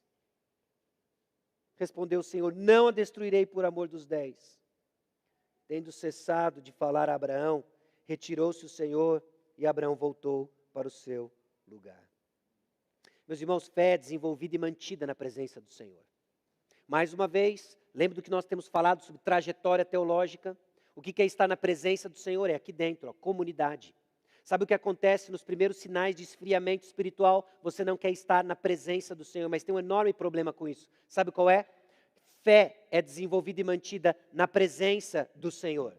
Respondeu o Senhor, não a destruirei por amor dos 10. Tendo cessado de falar a Abraão, retirou-se o Senhor e Abraão voltou para o seu lugar. Meus irmãos, fé desenvolvida e mantida na presença do Senhor. Mais uma vez, lembre do que nós temos falado sobre trajetória teológica. O que é estar na presença do Senhor? É aqui dentro, comunidade. Sabe o que acontece nos primeiros sinais de esfriamento espiritual? Você não quer estar na presença do Senhor, mas tem um enorme problema com isso. Sabe qual é? Fé é desenvolvida e mantida na presença do Senhor.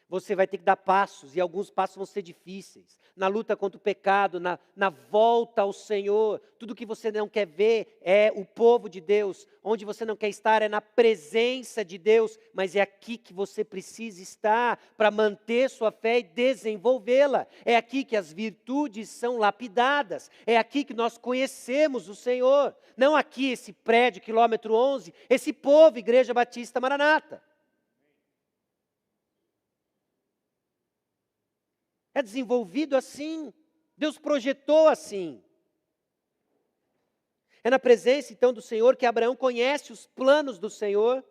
Você vai ter que dar passos, e alguns passos vão ser difíceis. Na luta contra o pecado, na volta ao Senhor. Tudo que você não quer ver é o povo de Deus. Onde você não quer estar é na presença de Deus. Mas é aqui que você precisa estar para manter sua fé e desenvolvê-la. É aqui que as virtudes são lapidadas. É aqui que nós conhecemos o Senhor. Não aqui, esse prédio, quilômetro 11, esse povo, Igreja Batista Maranata. É desenvolvido assim. Deus projetou assim. É na presença então do Senhor que Abraão conhece os planos do Senhor.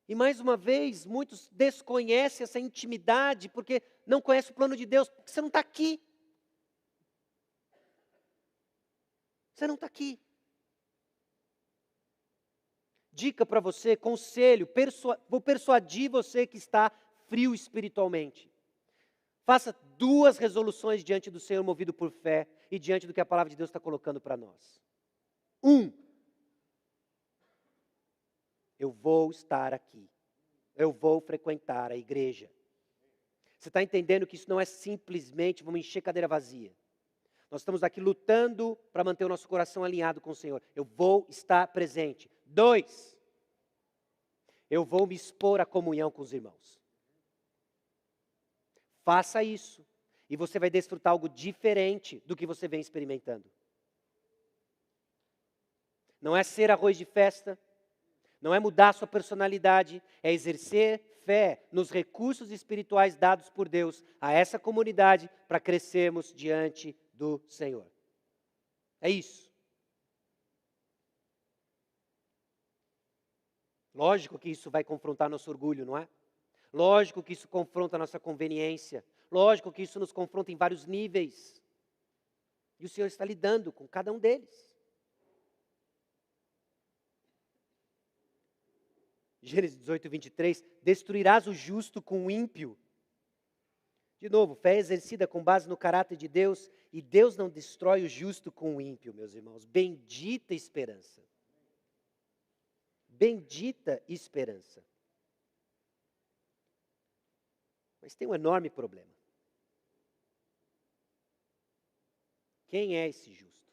E mais uma vez, muitos desconhecem essa intimidade porque não conhecem o plano de Deus, porque você não está aqui. Você não está aqui. Dica para você, conselho, vou persuadir você que está frio espiritualmente. Faça 2 resoluções diante do Senhor, movido por fé, e diante do que a palavra de Deus está colocando para nós. 1. Eu vou estar aqui. eu vou frequentar a igreja. Você está entendendo que isso não é simplesmente vamos encher cadeira vazia. Nós estamos aqui lutando para manter o nosso coração alinhado com o Senhor. Eu vou estar presente. 2, eu vou me expor à comunhão com os irmãos. Faça isso e você vai desfrutar algo diferente do que você vem experimentando. Não é ser arroz de festa, não é mudar sua personalidade, é exercer fé nos recursos espirituais dados por Deus a essa comunidade para crescermos diante do Senhor. É isso. Lógico que isso vai confrontar nosso orgulho, não é? Lógico que isso confronta a nossa conveniência. Lógico que isso nos confronta em vários níveis. E o Senhor está lidando com cada um deles. Gênesis 18, 23, destruirás o justo com o ímpio. De novo, fé exercida com base no caráter de Deus, e Deus não destrói o justo com o ímpio, meus irmãos. Bendita esperança. Bendita esperança. Mas tem um enorme problema. Quem é esse justo?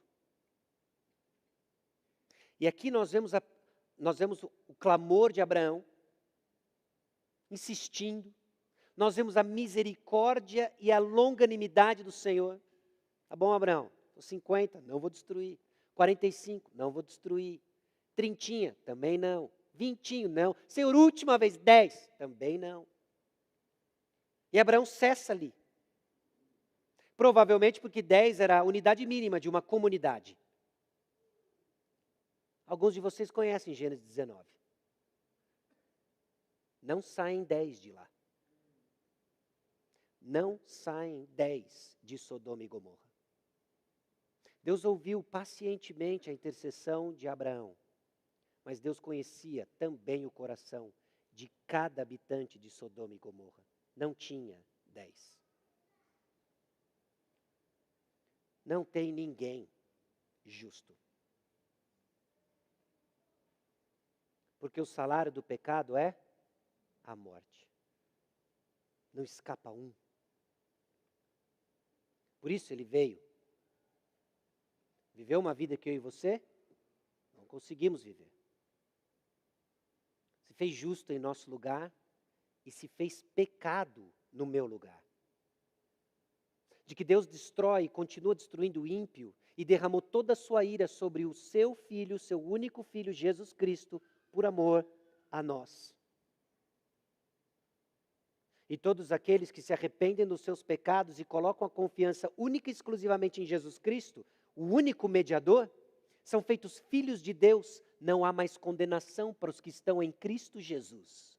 E aqui nós vemos o clamor de Abraão, insistindo. Nós vemos a misericórdia e a longanimidade do Senhor. Tá bom, Abraão? 50, não vou destruir. 45, não vou destruir. 30, também não. 20, não. Senhor, última vez, 10, também não. E Abraão cessa ali. Provavelmente porque 10 era a unidade mínima de uma comunidade. Alguns de vocês conhecem Gênesis 19. Não saem 10 de lá. Não saem 10 de Sodoma e Gomorra. Deus ouviu pacientemente a intercessão de Abraão, mas Deus conhecia também o coração de cada habitante de Sodoma e Gomorra. Não tinha 10. Não tem ninguém justo. Porque o salário do pecado é a morte. Não escapa um. Por isso ele veio. Viveu uma vida que eu e você não conseguimos viver. Se fez justo em nosso lugar e se fez pecado no meu lugar. De que Deus destrói e continua destruindo o ímpio e derramou toda a sua ira sobre o seu filho, seu único filho, Jesus Cristo, por amor a nós. E todos aqueles que se arrependem dos seus pecados e colocam a confiança única e exclusivamente em Jesus Cristo, o único mediador, são feitos filhos de Deus. Não há mais condenação para os que estão em Cristo Jesus.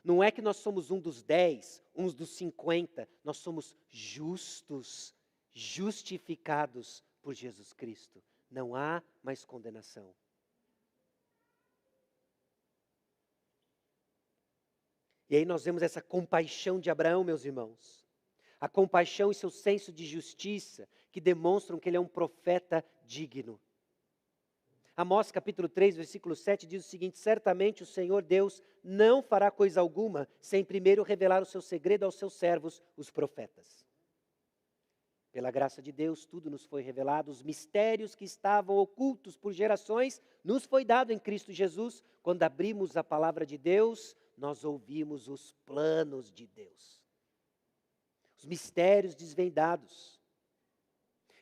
Não é que nós somos um dos 10, uns dos 50. Nós somos justos, justificados por Jesus Cristo. Não há mais condenação. E aí nós vemos essa compaixão de Abraão, meus irmãos. A compaixão e seu senso de justiça que demonstram que ele é um profeta digno. Amós capítulo 3, versículo 7 diz o seguinte: certamente o Senhor Deus não fará coisa alguma sem primeiro revelar o seu segredo aos seus servos, os profetas. Pela graça de Deus, tudo nos foi revelado, os mistérios que estavam ocultos por gerações, nos foi dado em Cristo Jesus. Quando abrimos a palavra de Deus, nós ouvimos os planos de Deus. Os mistérios desvendados.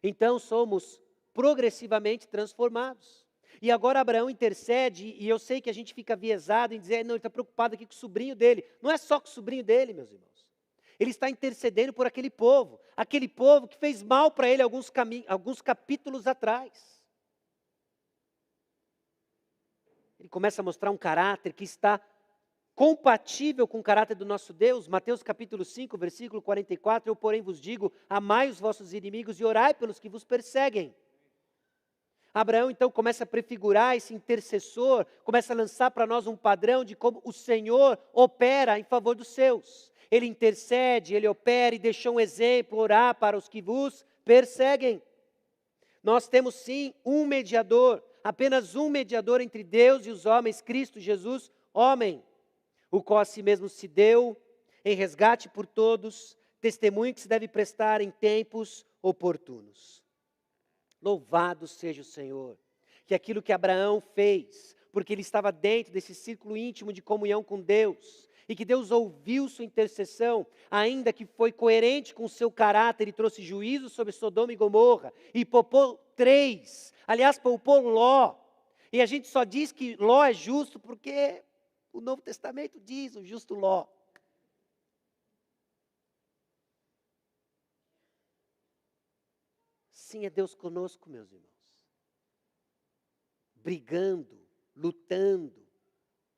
Então somos progressivamente transformados. E agora Abraão intercede, e eu sei que a gente fica viesado em dizer, não, ele está preocupado aqui com o sobrinho dele. Não é só com o sobrinho dele, meus irmãos. Ele está intercedendo por aquele povo que fez mal para ele alguns capítulos atrás. Ele começa a mostrar um caráter que está compatível com o caráter do nosso Deus. Mateus capítulo 5, versículo 44, eu porém vos digo, amai os vossos inimigos e orai pelos que vos perseguem. Abraão então começa a prefigurar esse intercessor, começa a lançar para nós um padrão de como o Senhor opera em favor dos seus. Ele intercede, ele opera e deixou um exemplo, orar para os que vos perseguem. Nós temos sim um mediador, apenas um mediador entre Deus e os homens, Cristo Jesus, homem. o qual a si mesmo se deu em resgate por todos, testemunho que se deve prestar em tempos oportunos. Louvado seja o Senhor, que aquilo que Abraão fez, porque ele estava dentro desse círculo íntimo de comunhão com Deus, e que Deus ouviu sua intercessão, ainda que foi coerente com o seu caráter e trouxe juízo sobre Sodoma e Gomorra, e poupou 3, aliás, poupou Ló. E a gente só diz que Ló é justo porque o Novo Testamento diz, o justo Ló. Sim, é Deus conosco, meus irmãos. Brigando, lutando,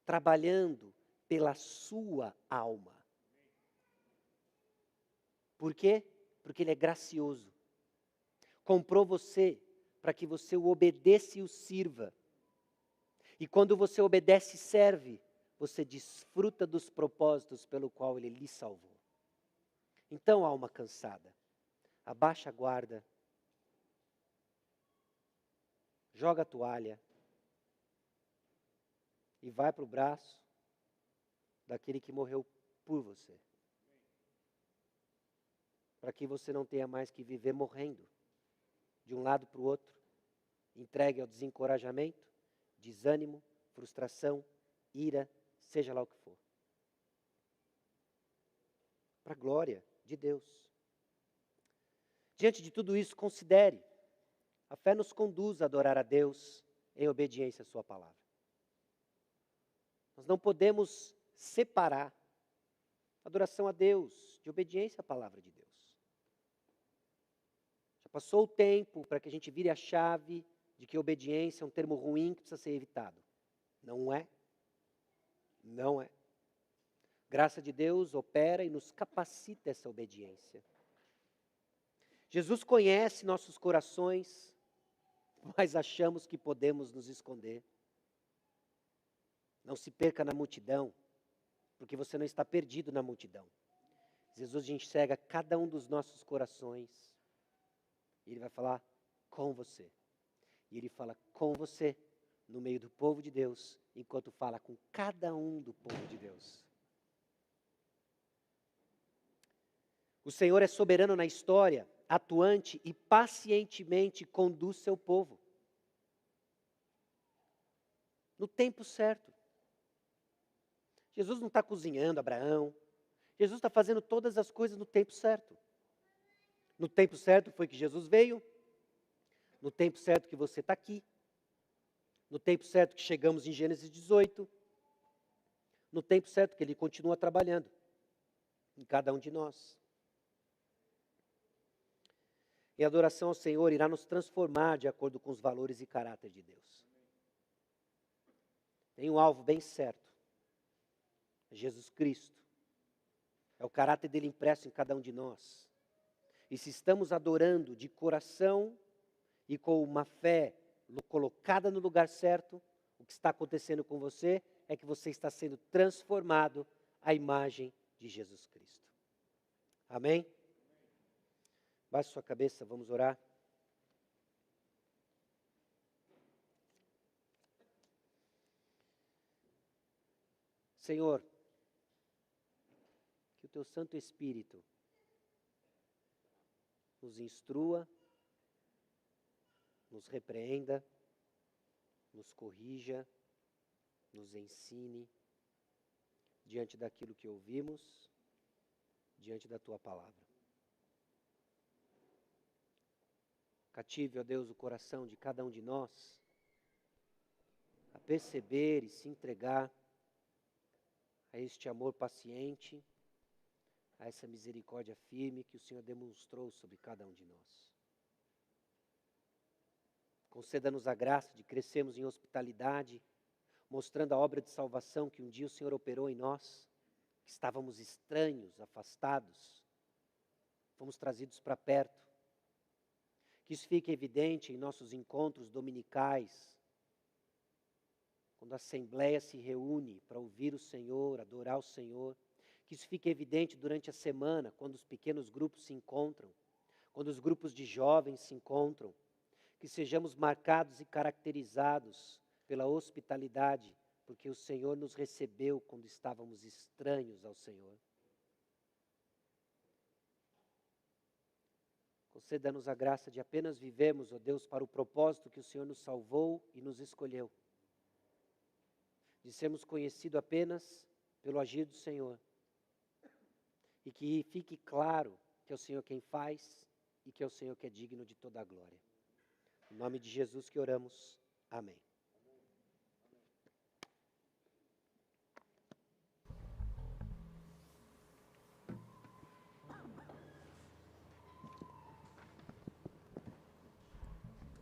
trabalhando pela sua alma. Por quê? Porque Ele é gracioso. Comprou você para que você o obedeça e o sirva. E quando você obedece e serve, você desfruta dos propósitos pelo qual Ele lhe salvou. Então, alma cansada, abaixa a guarda, joga a toalha e vai para o braço daquele que morreu por você. Para que você não tenha mais que viver morrendo de um lado para o outro, entregue ao desencorajamento, desânimo, frustração, ira, seja lá o que for. Para a glória de Deus. Diante de tudo isso, considere, a fé nos conduz a adorar a Deus em obediência à sua palavra. Nós não podemos separar adoração a Deus de obediência à palavra de Deus. Já passou o tempo para que a gente vire a chave de que obediência é um termo ruim que precisa ser evitado. Não é. Não é. Graça de Deus opera e nos capacita essa obediência. Jesus conhece nossos corações, mas achamos que podemos nos esconder. Não se perca na multidão, porque você não está perdido na multidão. Jesus enxerga cada um dos nossos corações e Ele vai falar com você. E Ele fala com você no meio do povo de Deus, enquanto fala com cada um do povo de Deus. O Senhor é soberano na história, atuante e pacientemente conduz seu povo. No tempo certo. Jesus não está cozinhando Abraão. Jesus está fazendo todas as coisas no tempo certo. No tempo certo foi que Jesus veio. No tempo certo que você está aqui. No tempo certo que chegamos em Gênesis 18. No tempo certo que Ele continua trabalhando em cada um de nós. E a adoração ao Senhor irá nos transformar de acordo com os valores e caráter de Deus. Tem um alvo bem certo. É Jesus Cristo. É o caráter dele impresso em cada um de nós. E se estamos adorando de coração e com uma fé colocada no lugar certo, o que está acontecendo com você é que você está sendo transformado à imagem de Jesus Cristo. Amém? Baixe sua cabeça, vamos orar. Senhor, que o Teu Santo Espírito nos instrua, nos repreenda, nos corrija, nos ensine diante daquilo que ouvimos, diante da Tua palavra. Cative, ó Deus, o coração de cada um de nós a perceber e se entregar a este amor paciente, a essa misericórdia firme que o Senhor demonstrou sobre cada um de nós. Conceda-nos a graça de crescermos em hospitalidade, mostrando a obra de salvação que um dia o Senhor operou em nós, que estávamos estranhos, afastados, fomos trazidos para perto. Que isso fique evidente em nossos encontros dominicais, quando a Assembleia se reúne para ouvir o Senhor, adorar o Senhor. Que isso fique evidente durante a semana, quando os pequenos grupos se encontram, quando os grupos de jovens se encontram. Que sejamos marcados e caracterizados pela hospitalidade, porque o Senhor nos recebeu quando estávamos estranhos ao Senhor. Conceda-nos a graça de apenas vivemos, ó Deus, para o propósito que o Senhor nos salvou e nos escolheu. De sermos conhecidos apenas pelo agir do Senhor. E que fique claro que é o Senhor quem faz e que é o Senhor que é digno de toda a glória. Em nome de Jesus que oramos. Amém.